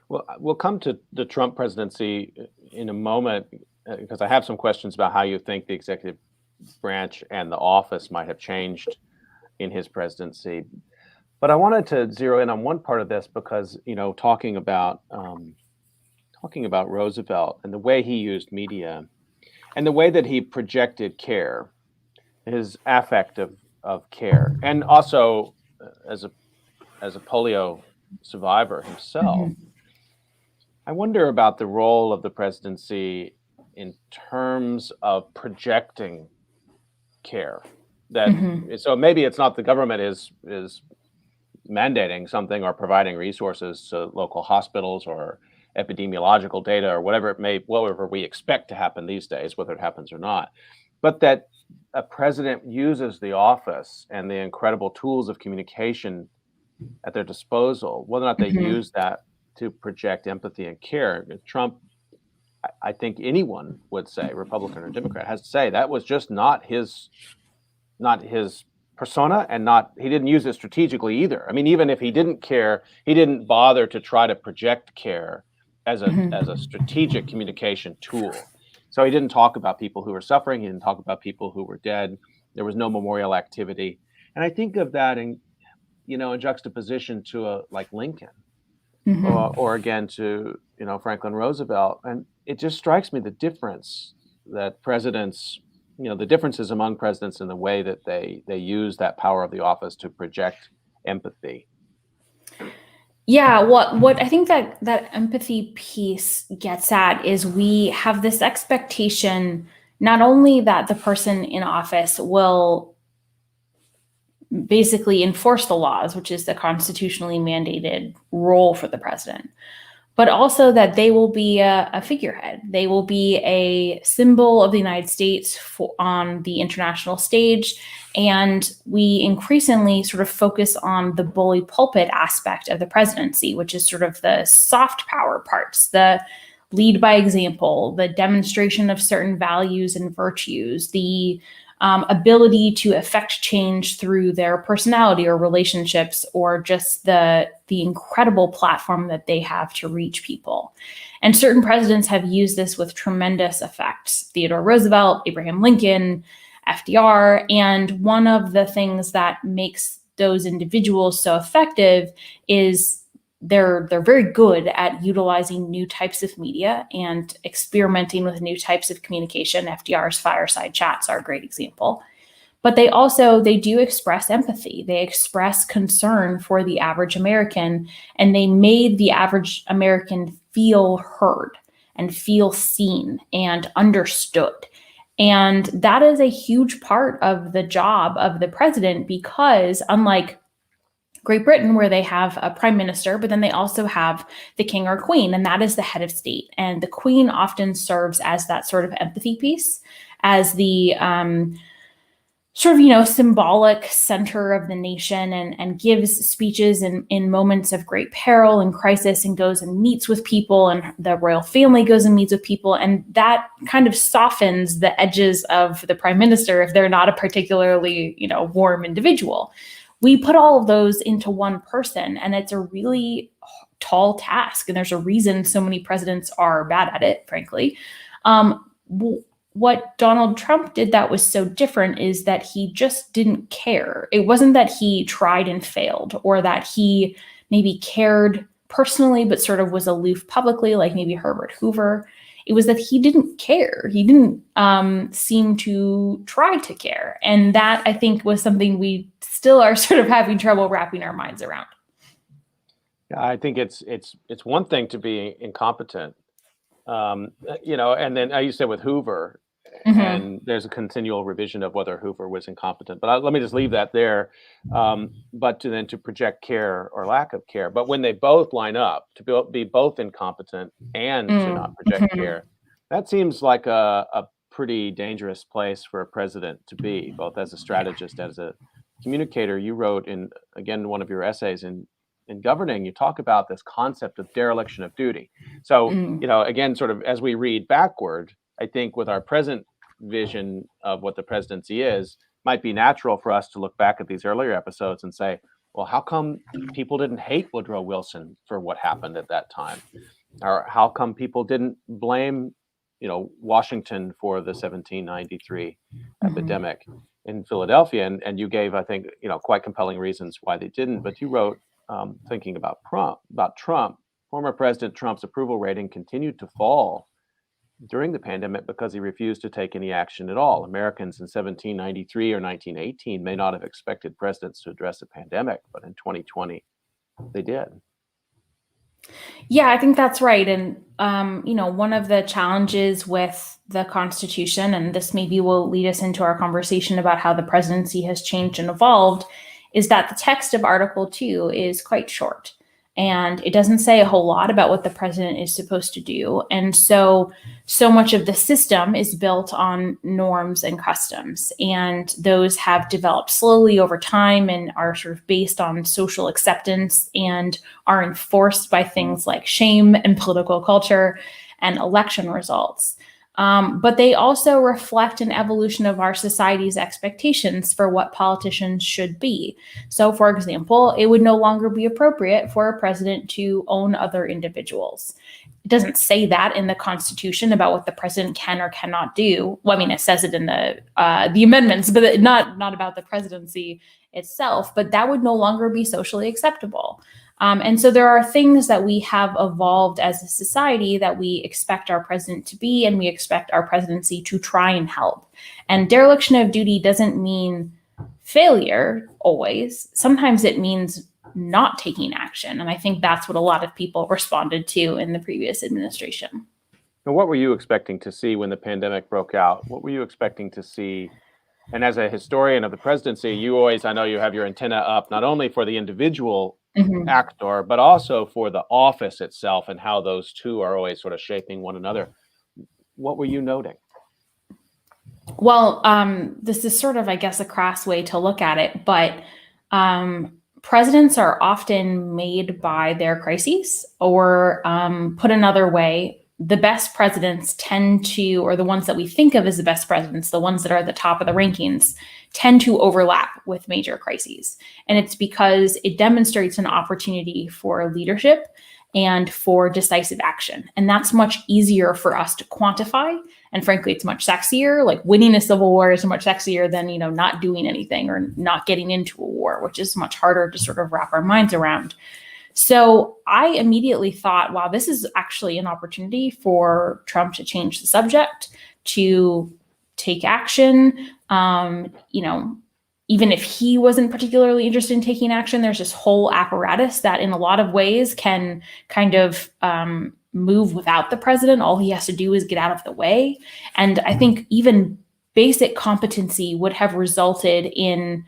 Well, we'll come to the Trump presidency in a moment because I have some questions about how you think the executive branch and the office might have changed in his presidency. But I wanted to zero in on one part of this because, talking about Roosevelt and the way he used media and the way that he projected care, his affect of care, and also as a polio survivor himself. Mm-hmm. I wonder about the role of the presidency in terms of projecting care. That mm-hmm. So maybe it's not the government is mandating something or providing resources to local hospitals or epidemiological data or whatever we expect to happen these days, whether it happens or not, but that a president uses the office and the incredible tools of communication at their disposal, whether or not they mm-hmm. use that to project empathy and care. Trump, I think anyone would say, Republican or Democrat, has to say that was just not his persona, and he didn't use it strategically either. I mean, even if he didn't care, he didn't bother to try to project care as a strategic communication tool. So he didn't talk about people who were suffering. He didn't talk about people who were dead. There was no memorial activity. And I think of that in juxtaposition to like Lincoln mm-hmm. or again to, Franklin Roosevelt. And it just strikes me the difference that presidents, the differences among presidents in the way that they use that power of the office to project empathy. Yeah, what I think that empathy piece gets at is we have this expectation not only that the person in office will basically enforce the laws, which is the constitutionally mandated role for the president, but also that they will be a figurehead. They will be a symbol of the United States on the international stage. And we increasingly sort of focus on the bully pulpit aspect of the presidency, which is sort of the soft power parts, the lead by example, the demonstration of certain values and virtues, the ability to affect change through their personality or relationships, or just the incredible platform that they have to reach people. And certain presidents have used this with tremendous effect. Theodore Roosevelt, Abraham Lincoln, FDR. And one of the things that makes those individuals so effective is they're very good at utilizing new types of media and experimenting with new types of communication. FDR's fireside chats are a great example. But they do express empathy. They express concern for the average American, and they made the average American feel heard and feel seen and understood. And that is a huge part of the job of the president, because unlike Great Britain, where they have a prime minister, but then they also have the king or queen, and that is the head of state. And the queen often serves as that sort of empathy piece, as the symbolic center of the nation, and gives speeches in moments of great peril and crisis, and goes and meets with people, and the royal family goes and meets with people. And that kind of softens the edges of the prime minister if they're not a particularly, warm individual. We put all of those into one person, and it's a really tall task. And there's a reason so many presidents are bad at it, frankly. What Donald Trump did that was so different is that he just didn't care. It wasn't that he tried and failed, or that he maybe cared personally, but sort of was aloof publicly, like maybe Herbert Hoover. It was that he didn't care. He didn't seem to try to care. And that, I think, was something we still are sort of having trouble wrapping our minds around. Yeah, I think it's one thing to be incompetent, and then you said with Hoover, Mm-hmm. and there's a continual revision of whether Hoover was incompetent. But let me just leave that there. But to project care or lack of care. But when they both line up to be both incompetent and to not project care, that seems like a pretty dangerous place for a president to be, both as a strategist, as a communicator. You wrote in, again, one of your essays in governing, you talk about this concept of dereliction of duty. So, again, sort of as we read backward, I think with our present vision of what the presidency is, might be natural for us to look back at these earlier episodes and say, well, how come people didn't hate Woodrow Wilson for what happened at that time? Or how come people didn't blame, Washington for the 1793 epidemic in Philadelphia? And you gave, I think, quite compelling reasons why they didn't. But you wrote, thinking about Trump, former President Trump's approval rating continued to fall during the pandemic because he refused to take any action at all. Americans in 1793 or 1918 may not have expected presidents to address a pandemic, but in 2020, they did. Yeah, I think that's right. And, one of the challenges with the Constitution, and this maybe will lead us into our conversation about how the presidency has changed and evolved, is that the text of Article 2 is quite short. And it doesn't say a whole lot about what the president is supposed to do. And so much of the system is built on norms and customs. And those have developed slowly over time and are sort of based on social acceptance and are enforced by things like shame and political culture and election results. But they also reflect an evolution of our society's expectations for what politicians should be. So, for example, it would no longer be appropriate for a president to own other individuals. It doesn't say that in the Constitution about what the president can or cannot do. Well, I mean, it says it in the amendments, but not about the presidency itself. But that would no longer be socially acceptable. And so there are things that we have evolved as a society that we expect our president to be, and we expect our presidency to try and help. And dereliction of duty doesn't mean failure always. Sometimes it means not taking action. And I think that's what a lot of people responded to in the previous administration. And what were you expecting to see when the pandemic broke out? What were you expecting to see? And as a historian of the presidency, you always, I know you have your antenna up, not only for the individual actor, but also for the office itself and how those two are always sort of shaping one another. What were you noting? Well, this is sort of, I guess, a crass way to look at it, but presidents are often made by their crises, or put another way, the best presidents tend to, or the ones that we think of as the best presidents, the ones that are at the top of the rankings, tend to overlap with major crises. And it's because it demonstrates an opportunity for leadership and for decisive action. And that's much easier for us to quantify. And frankly, it's much sexier. Like winning a civil war is much sexier than, not doing anything or not getting into a war, which is much harder to sort of wrap our minds around. So I immediately thought, wow, this is actually an opportunity for Trump to change the subject, to take action. Even if he wasn't particularly interested in taking action, there's this whole apparatus that in a lot of ways can kind of move without the president. All he has to do is get out of the way. And I think even basic competency would have resulted in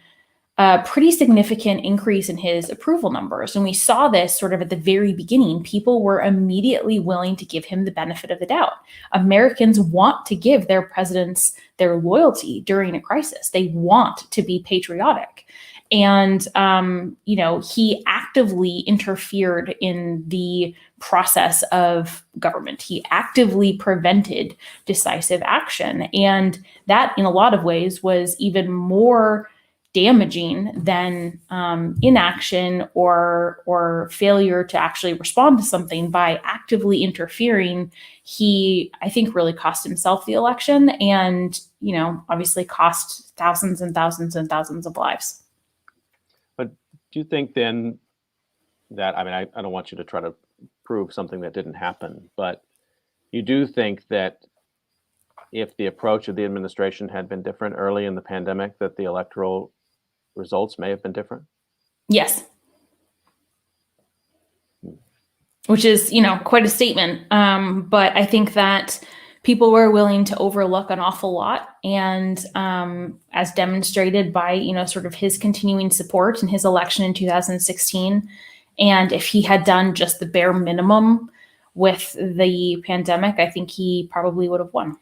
a pretty significant increase in his approval numbers. And we saw this sort of at the very beginning. People were immediately willing to give him the benefit of the doubt. Americans want to give their presidents their loyalty during a crisis. They want to be patriotic. And, he actively interfered in the process of government. He actively prevented decisive action. And that, in a lot of ways, was even more damaging than inaction or failure to actually respond to something. By actively interfering, he, I think, really cost himself the election and, obviously cost thousands and thousands and thousands of lives. But do you think then that, I don't want you to try to prove something that didn't happen, but you do think that if the approach of the administration had been different early in the pandemic, that the electoral results may have been different? Yes. Which is, quite a statement. But I think that people were willing to overlook an awful lot. And as demonstrated by, sort of his continuing support in his election in 2016. And if he had done just the bare minimum with the pandemic, I think he probably would have won.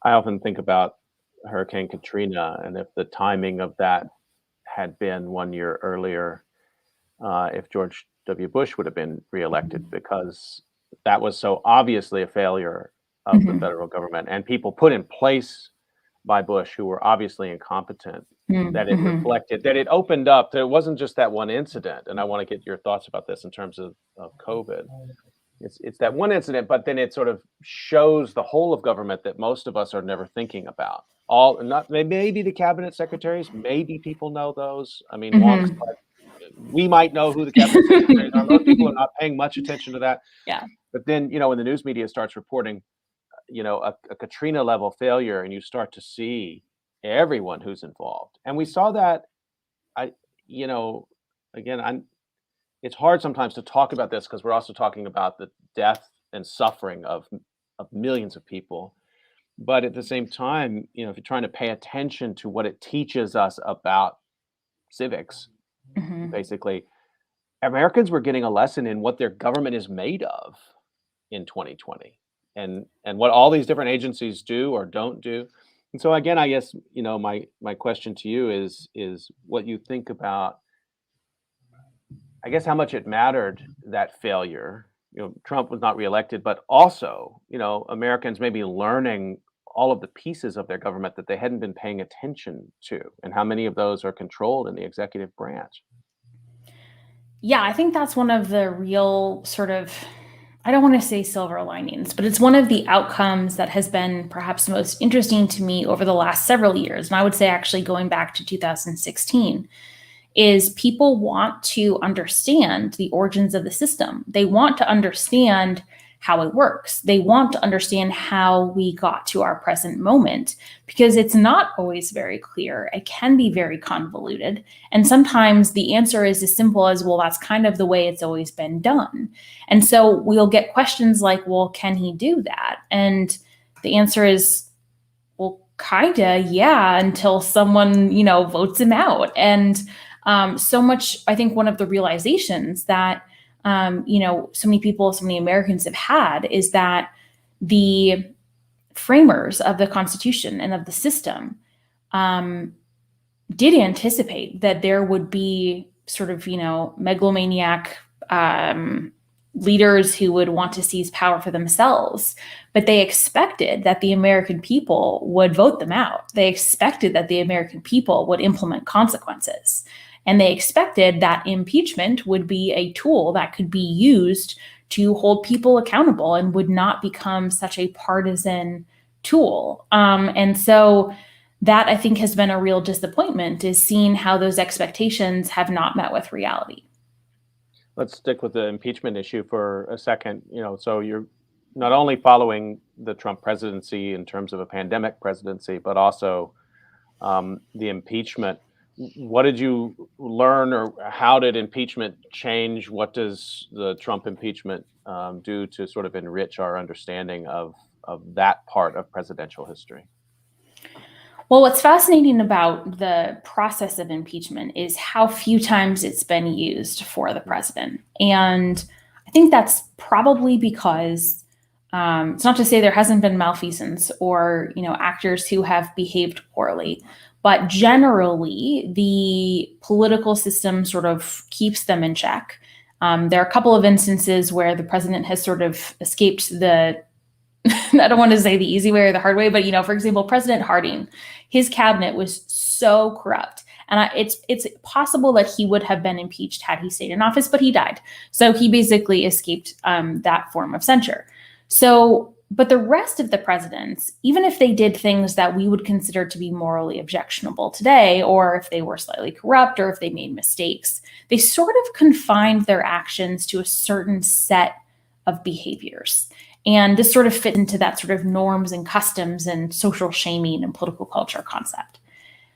I often think about Hurricane Katrina, and if the timing of that had been 1 year earlier, if George W. Bush would have been reelected, because that was so obviously a failure of the federal government and people put in place by Bush who were obviously incompetent, that it reflected, that it opened up, that it wasn't just that one incident. And I want to get your thoughts about this in terms of COVID. It's that one incident, but then it sort of shows the whole of government that most of us are never thinking about. Maybe the cabinet secretaries, maybe people know those. We might know who the cabinet secretaries are. Most people are not paying much attention to that. Yeah. But then, when the news media starts reporting, a Katrina level failure, and you start to see everyone who's involved. And we saw that, it's hard sometimes to talk about this because we're also talking about the death and suffering of millions of people. But at the same time, if you're trying to pay attention to what it teaches us about civics, basically, Americans were getting a lesson in what their government is made of in 2020 and what all these different agencies do or don't do. And so again, I guess, my question to you is what you think about, I guess, how much it mattered, that failure. Trump was not reelected, but also, Americans may be learning all of the pieces of their government that they hadn't been paying attention to, and how many of those are controlled in the executive branch. Yeah, I think that's one of the real sort of, I don't want to say silver linings, but it's one of the outcomes that has been perhaps most interesting to me over the last several years. And I would say actually going back to 2016, is people want to understand the origins of the system. They want to understand how it works. They want to understand how we got to our present moment, because it's not always very clear. It can be very convoluted. And sometimes the answer is as simple as, well, that's kind of the way it's always been done. And so we'll get questions like, well, can he do that? And the answer is, well, kinda, yeah, until someone, votes him out. And so much, I think one of the realizations that so many people, so many Americans have had is that the framers of the Constitution and of the system did anticipate that there would be sort of, megalomaniac leaders who would want to seize power for themselves. But they expected that the American people would vote them out. They expected that the American people would implement consequences. And they expected that impeachment would be a tool that could be used to hold people accountable and would not become such a partisan tool. And so that, I think, has been a real disappointment, is seeing how those expectations have not met with reality. Let's stick with the impeachment issue for a second. So you're not only following the Trump presidency in terms of a pandemic presidency, but also the impeachment. What did you learn, or how did impeachment change? What does the Trump impeachment do to sort of enrich our understanding of that part of presidential history? Well, what's fascinating about the process of impeachment is how few times it's been used for the president. And I think that's probably because it's not to say there hasn't been malfeasance or, actors who have behaved poorly, but generally the political system sort of keeps them in check. There are a couple of instances where the president has sort of escaped I don't want to say the easy way or the hard way, but for example, President Harding, his cabinet was so corrupt, and it's possible that he would have been impeached had he stayed in office, but he died, so he basically escaped that form of censure. So, but the rest of the presidents, even if they did things that we would consider to be morally objectionable today, or if they were slightly corrupt, or if they made mistakes, they sort of confined their actions to a certain set of behaviors. And this sort of fit into that sort of norms and customs and social shaming and political culture concept.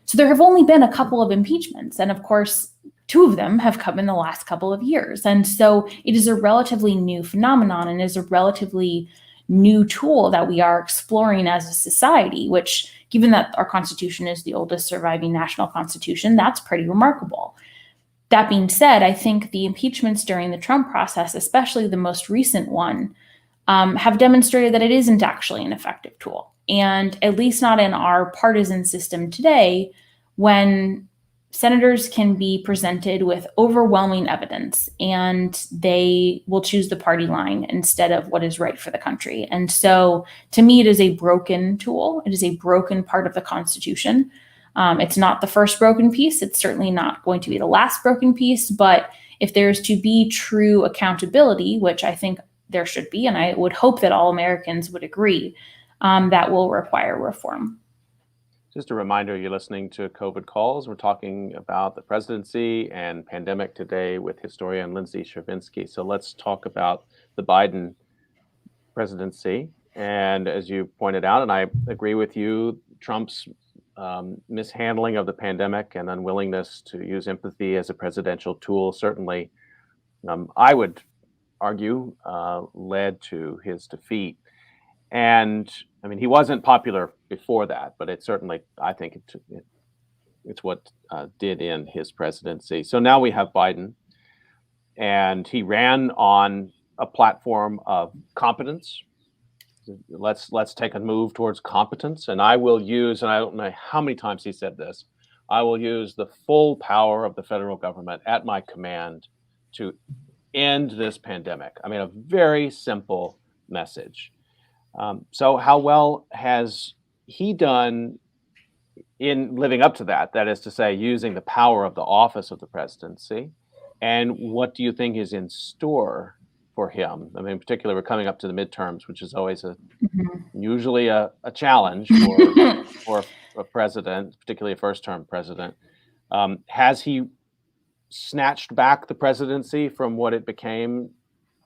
So there have only been a couple of impeachments. And of course, two of them have come in the last couple of years. And so it is a relatively new phenomenon and is a relatively new tool that we are exploring as a society, which, given that our Constitution is the oldest surviving national constitution, that's pretty remarkable. That being said, I think the impeachments during the Trump process, especially the most recent one, have demonstrated that it isn't actually an effective tool. And at least not in our partisan system today, when senators can be presented with overwhelming evidence and they will choose the party line instead of what is right for the country. And so to me, it is a broken tool. It is a broken part of the Constitution. It's not the first broken piece. It's certainly not going to be the last broken piece. But if there's to be true accountability, which I think there should be, and I would hope that all Americans would agree, that will require reform. Just a reminder, you're listening to COVID Calls. We're talking about the presidency and pandemic today with historian Lindsay Chervinsky. So let's talk about the Biden presidency. And as you pointed out, and I agree with you, Trump's mishandling of the pandemic and unwillingness to use empathy as a presidential tool certainly, I would argue, led to his defeat. And I mean, he wasn't popular before that, but it certainly, I think it's what did end his presidency. So now we have Biden, and he ran on a platform of competence. Let's take a move towards competence. And I will use, and I don't know how many times he said this, I will use the full power of the federal government at my command to end this pandemic. I mean, a very simple message. So how well has he done in living up to that? That is to say, using the power of the office of the presidency. And what do you think is in store for him? I mean, in particular, we're coming up to the midterms, which is always usually a challenge for a president, particularly a first-term president. Has he snatched back the presidency from what it became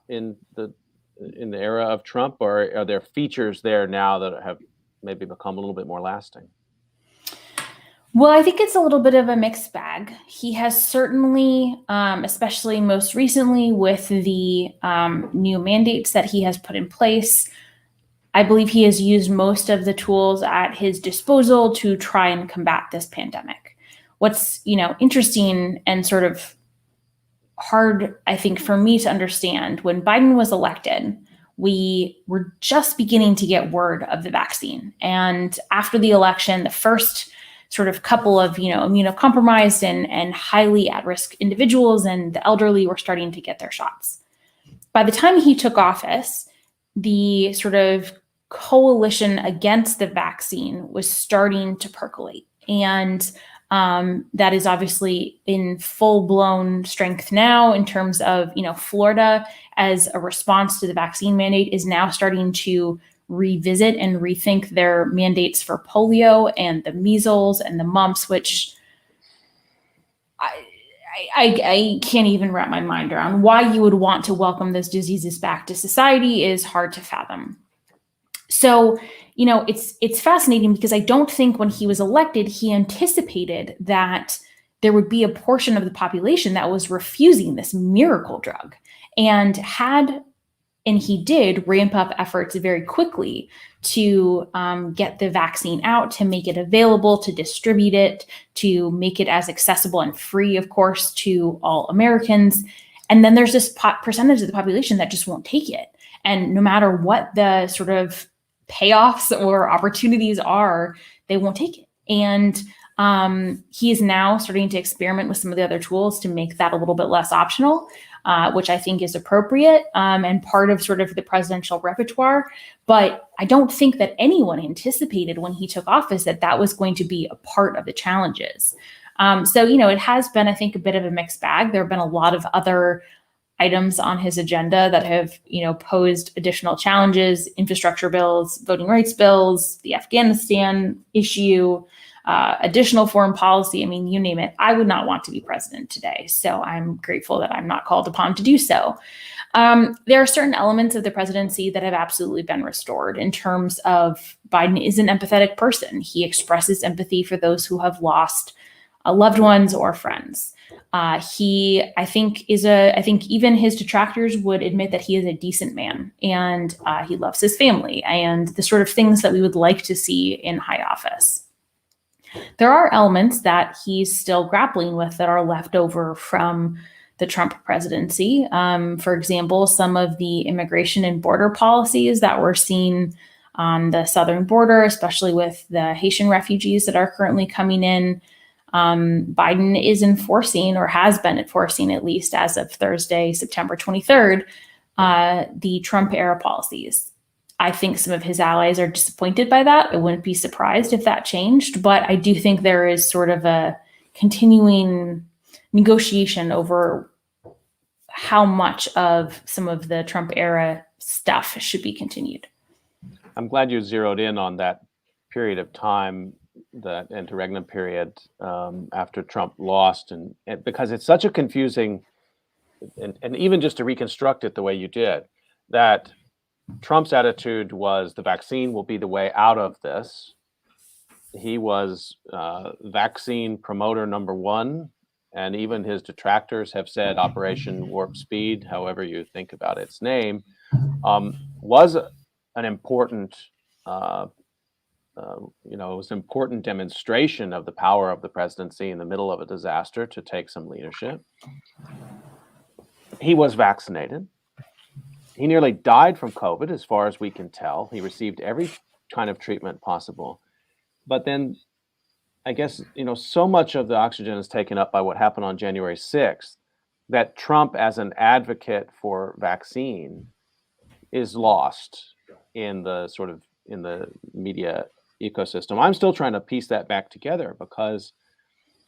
in the era of Trump, or are there features there now that have maybe become a little bit more lasting? Well, I think it's a little bit of a mixed bag. He has certainly, especially most recently with the new mandates that he has put in place, I believe he has used most of the tools at his disposal to try and combat this pandemic. What's, interesting and sort of hard, I think, for me to understand, when Biden was elected, we were just beginning to get word of the vaccine. And after the election, the first sort of couple of, immunocompromised and highly at-risk individuals and the elderly were starting to get their shots. By the time he took office, the sort of coalition against the vaccine was starting to percolate. And that is obviously in full-blown strength now in terms of, Florida, as a response to the vaccine mandate, is now starting to revisit and rethink their mandates for polio and the measles and the mumps, which I can't even wrap my mind around why you would want to welcome those diseases back to society is hard to fathom. So, it's fascinating because I don't think when he was elected, he anticipated that there would be a portion of the population that was refusing this miracle drug. And he did ramp up efforts very quickly to get the vaccine out, to make it available, to distribute it, to make it as accessible and free, of course, to all Americans. And then there's this percentage of the population that just won't take it. And no matter what the sort of payoffs or opportunities are, they won't take it. And he is now starting to experiment with some of the other tools to make that a little bit less optional, which I think is appropriate and part of sort of the presidential repertoire. But I don't think that anyone anticipated when he took office that that was going to be a part of the challenges. So, it has been, I think, a bit of a mixed bag. There have been a lot of other items on his agenda that have, posed additional challenges: infrastructure bills, voting rights bills, the Afghanistan issue, additional foreign policy. I mean, you name it. I would not want to be president today. So I'm grateful that I'm not called upon to do so. There are certain elements of the presidency that have absolutely been restored in terms of Biden is an empathetic person. He expresses empathy for those who have lost loved ones or friends. I think even his detractors would admit that he is a decent man, and he loves his family and the sort of things that we would like to see in high office. There are elements that he's still grappling with that are left over from the Trump presidency. For example, some of the immigration and border policies that we're seeing on the southern border, especially with the Haitian refugees that are currently coming in. Biden is enforcing, or has been enforcing, at least as of Thursday, September 23rd, the Trump era policies. I think some of his allies are disappointed by that. I wouldn't be surprised if that changed, but I do think there is sort of a continuing negotiation over how much of some of the Trump era stuff should be continued. I'm glad you zeroed in on that period of time, that interregnum period after Trump lost, and because it's such a confusing, and even just to reconstruct it the way you did, that Trump's attitude was the vaccine will be the way out of this. He was vaccine promoter number one, and even his detractors have said Operation Warp Speed, however you think about its name, was an important it was an important demonstration of the power of the presidency in the middle of a disaster to take some leadership. He was vaccinated. He nearly died from COVID, as far as we can tell. He received every kind of treatment possible. But then I guess, so much of the oxygen is taken up by what happened on January 6th, that Trump, as an advocate for vaccine, is lost in the media ecosystem. I'm still trying to piece that back together, because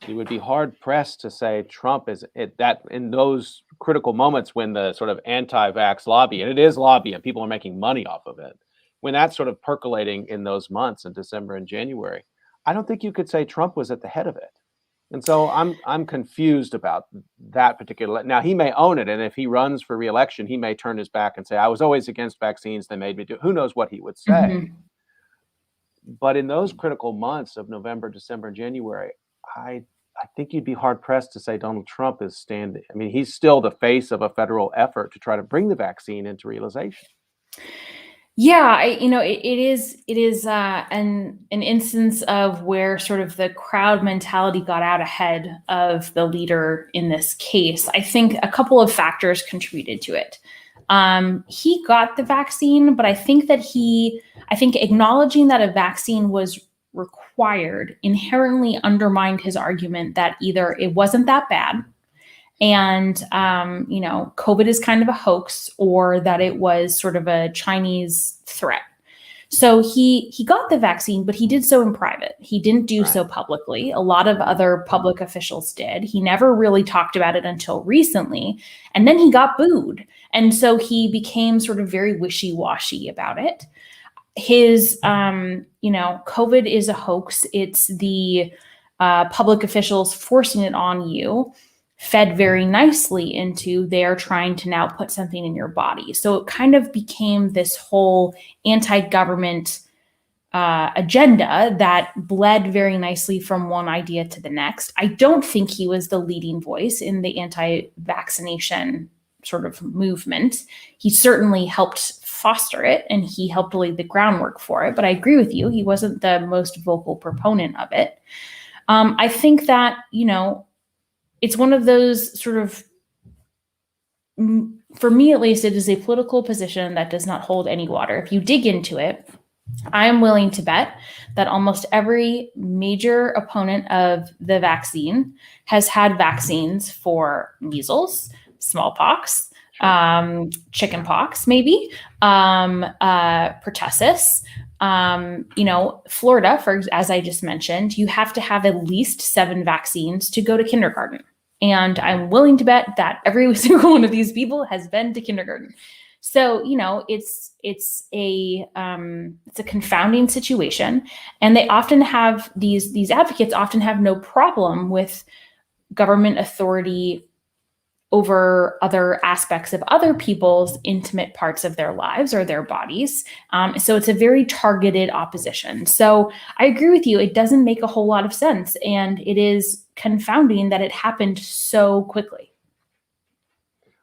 you would be hard pressed to say Trump is that in those critical moments when the sort of anti-vax lobby, and it is lobby and people are making money off of it, when that's sort of percolating in those months in December and January, I don't think you could say Trump was at the head of it. And so I'm confused about that particular. Now, he may own it, and if he runs for re-election, he may turn his back and say, I was always against vaccines, they made me do it. Who knows what he would say. Mm-hmm. But in those critical months of November, December, and January, I think you'd be hard pressed to say Donald Trump is standing. I mean, he's still the face of a federal effort to try to bring the vaccine into realization. Yeah, it is an instance of where sort of the crowd mentality got out ahead of the leader in this case. I think a couple of factors contributed to it. He got the vaccine, but I think acknowledging that a vaccine was required inherently undermined his argument that either it wasn't that bad and, COVID is kind of a hoax, or that it was sort of a Chinese threat. So he got the vaccine, but he did so in private. He didn't do so publicly. A lot of other public officials did. He never really talked about it until recently. And then he got booed. And so he became sort of very wishy-washy about it. His, COVID is a hoax. It's the public officials forcing it on you. fed very nicely into they're trying to now put something in your body. So it kind of became this whole anti-government agenda that bled very nicely from one idea to the next. I don't think he was the leading voice in the anti-vaccination sort of movement. He certainly helped foster it and he helped lay the groundwork for it. But I agree with you, he wasn't the most vocal proponent of it. I think that, it's one of those sort of, for me at least, it is a political position that does not hold any water. If you dig into it, I am willing to bet that almost every major opponent of the vaccine has had vaccines for measles, smallpox, chickenpox, maybe, pertussis. Florida, as I just mentioned, you have to have at least 7 vaccines to go to kindergarten. And I'm willing to bet that every single one of these people has been to kindergarten. So, it's a confounding situation. And they often have these advocates often have no problem with government authority over other aspects of other people's intimate parts of their lives or their bodies. So it's a very targeted opposition. So I agree with you. It doesn't make a whole lot of sense. And it is confounding that it happened so quickly.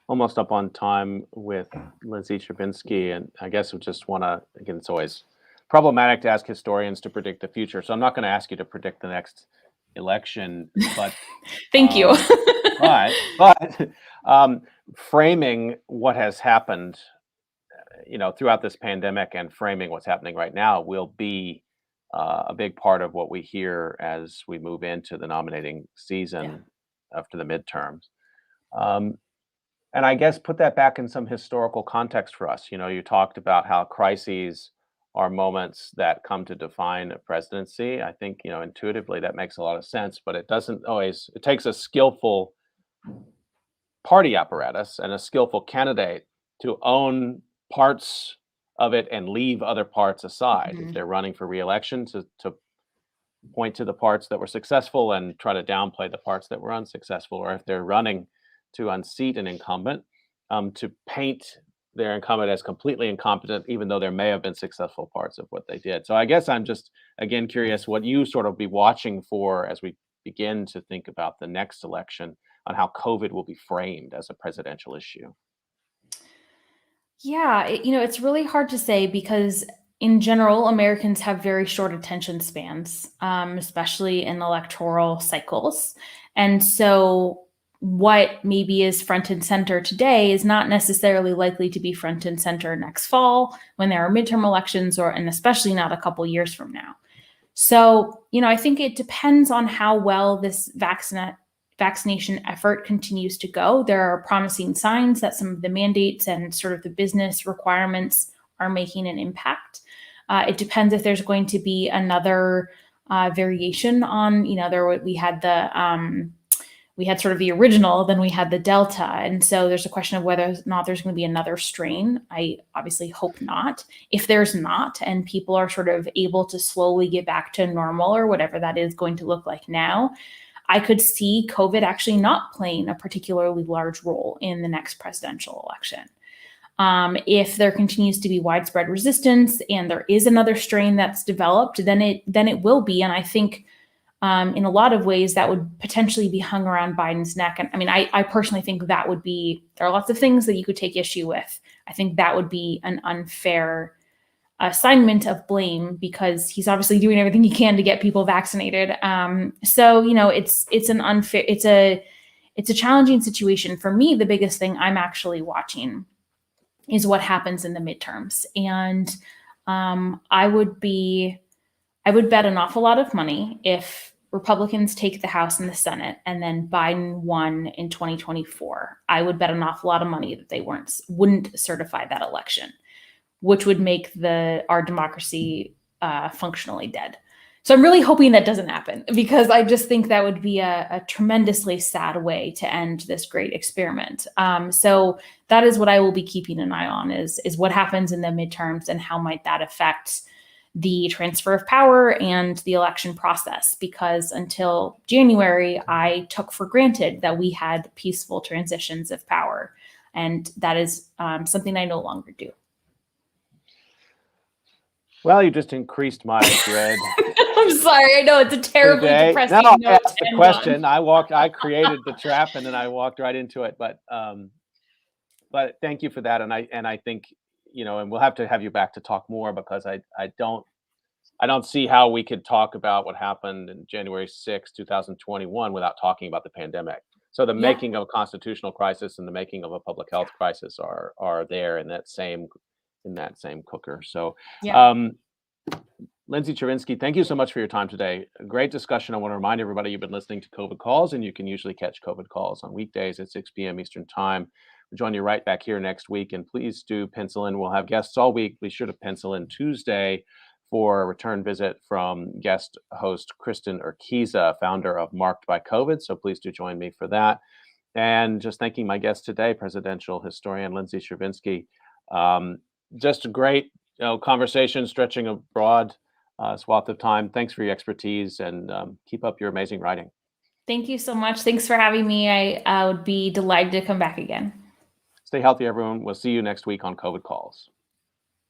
Almost up on time with Lindsay Chabinsky, and I guess we just want to, again, it's always problematic to ask historians to predict the future, so I'm not going to ask you to predict the next election, but thank you. but framing what has happened, throughout this pandemic and framing what's happening right now will be a big part of what we hear as we move into the nominating season after the midterms. And I guess put that back in some historical context for us. You talked about how crises are moments that come to define a presidency. I think, intuitively that makes a lot of sense, but it doesn't always. It takes a skillful party apparatus and a skillful candidate to own parts of it and leave other parts aside. If they're running for re-election, to point to the parts that were successful and try to downplay the parts that were unsuccessful, or if they're running to unseat an incumbent, to paint their incumbent as completely incompetent, even though there may have been successful parts of what they did. So I guess I'm just, again, curious what you sort of be watching for as we begin to think about the next election on how COVID will be framed as a presidential issue. Yeah, it's really hard to say because in general, Americans have very short attention spans, especially in electoral cycles. And so what maybe is front and center today is not necessarily likely to be front and center next fall when there are midterm elections, and especially not a couple years from now. So, I think it depends on how well this vaccination effort continues to go. There are promising signs that some of the mandates and sort of the business requirements are making an impact. It depends if there's going to be another variation on, we had sort of the original, then we had the Delta. And so there's a question of whether or not there's going to be another strain. I obviously hope not. If there's not, and people are sort of able to slowly get back to normal or whatever that is going to look like now, I could see COVID actually not playing a particularly large role in the next presidential election. If there continues to be widespread resistance and there is another strain that's developed, then it will be. And I think in a lot of ways that would potentially be hung around Biden's neck. And I mean, I personally think that would be, there are lots of things that you could take issue with. I think that would be an unfair assignment of blame because he's obviously doing everything he can to get people vaccinated. So, it's an unfair, it's a challenging situation. For me, the biggest thing I'm actually watching is what happens in the midterms. And I would bet an awful lot of money if Republicans take the House and the Senate and then Biden won in 2024. I would bet an awful lot of money that they wouldn't certify that election, which would make our democracy functionally dead. So I'm really hoping that doesn't happen because I just think that would be a tremendously sad way to end this great experiment. So that is what I will be keeping an eye on is what happens in the midterms and how might that affect the transfer of power and the election process, because until January, I took for granted that we had peaceful transitions of power. And that is something I no longer do. Well, you just increased my dread. I'm sorry. I know it's a terribly depressing note. No, I asked the question. I created the trap and then I walked right into it. But thank you for that. And I think, and we'll have to have you back to talk more, because I don't see how we could talk about what happened in January 6, 2021 without talking about the pandemic. So the making of a constitutional crisis and the making of a public health crisis are there in that same cooker. So Lindsay Chervinsky, thank you so much for your time today. A great discussion. I want to remind everybody you've been listening to COVID Calls, and you can usually catch COVID Calls on weekdays at 6 p.m. Eastern Time. We'll join you right back here next week, and please do pencil in. We'll have guests all week. Be sure to pencil in Tuesday for a return visit from guest host Kristen Urquiza, founder of Marked by COVID. So please do join me for that. And just thanking my guest today, presidential historian Lindsay Chervinsky. Just a great conversation, stretching a broad swath of time. Thanks for your expertise, and keep up your amazing writing. Thank you so much. Thanks for having me. I would be delighted to come back again. Stay healthy, everyone. We'll see you next week on COVID Calls.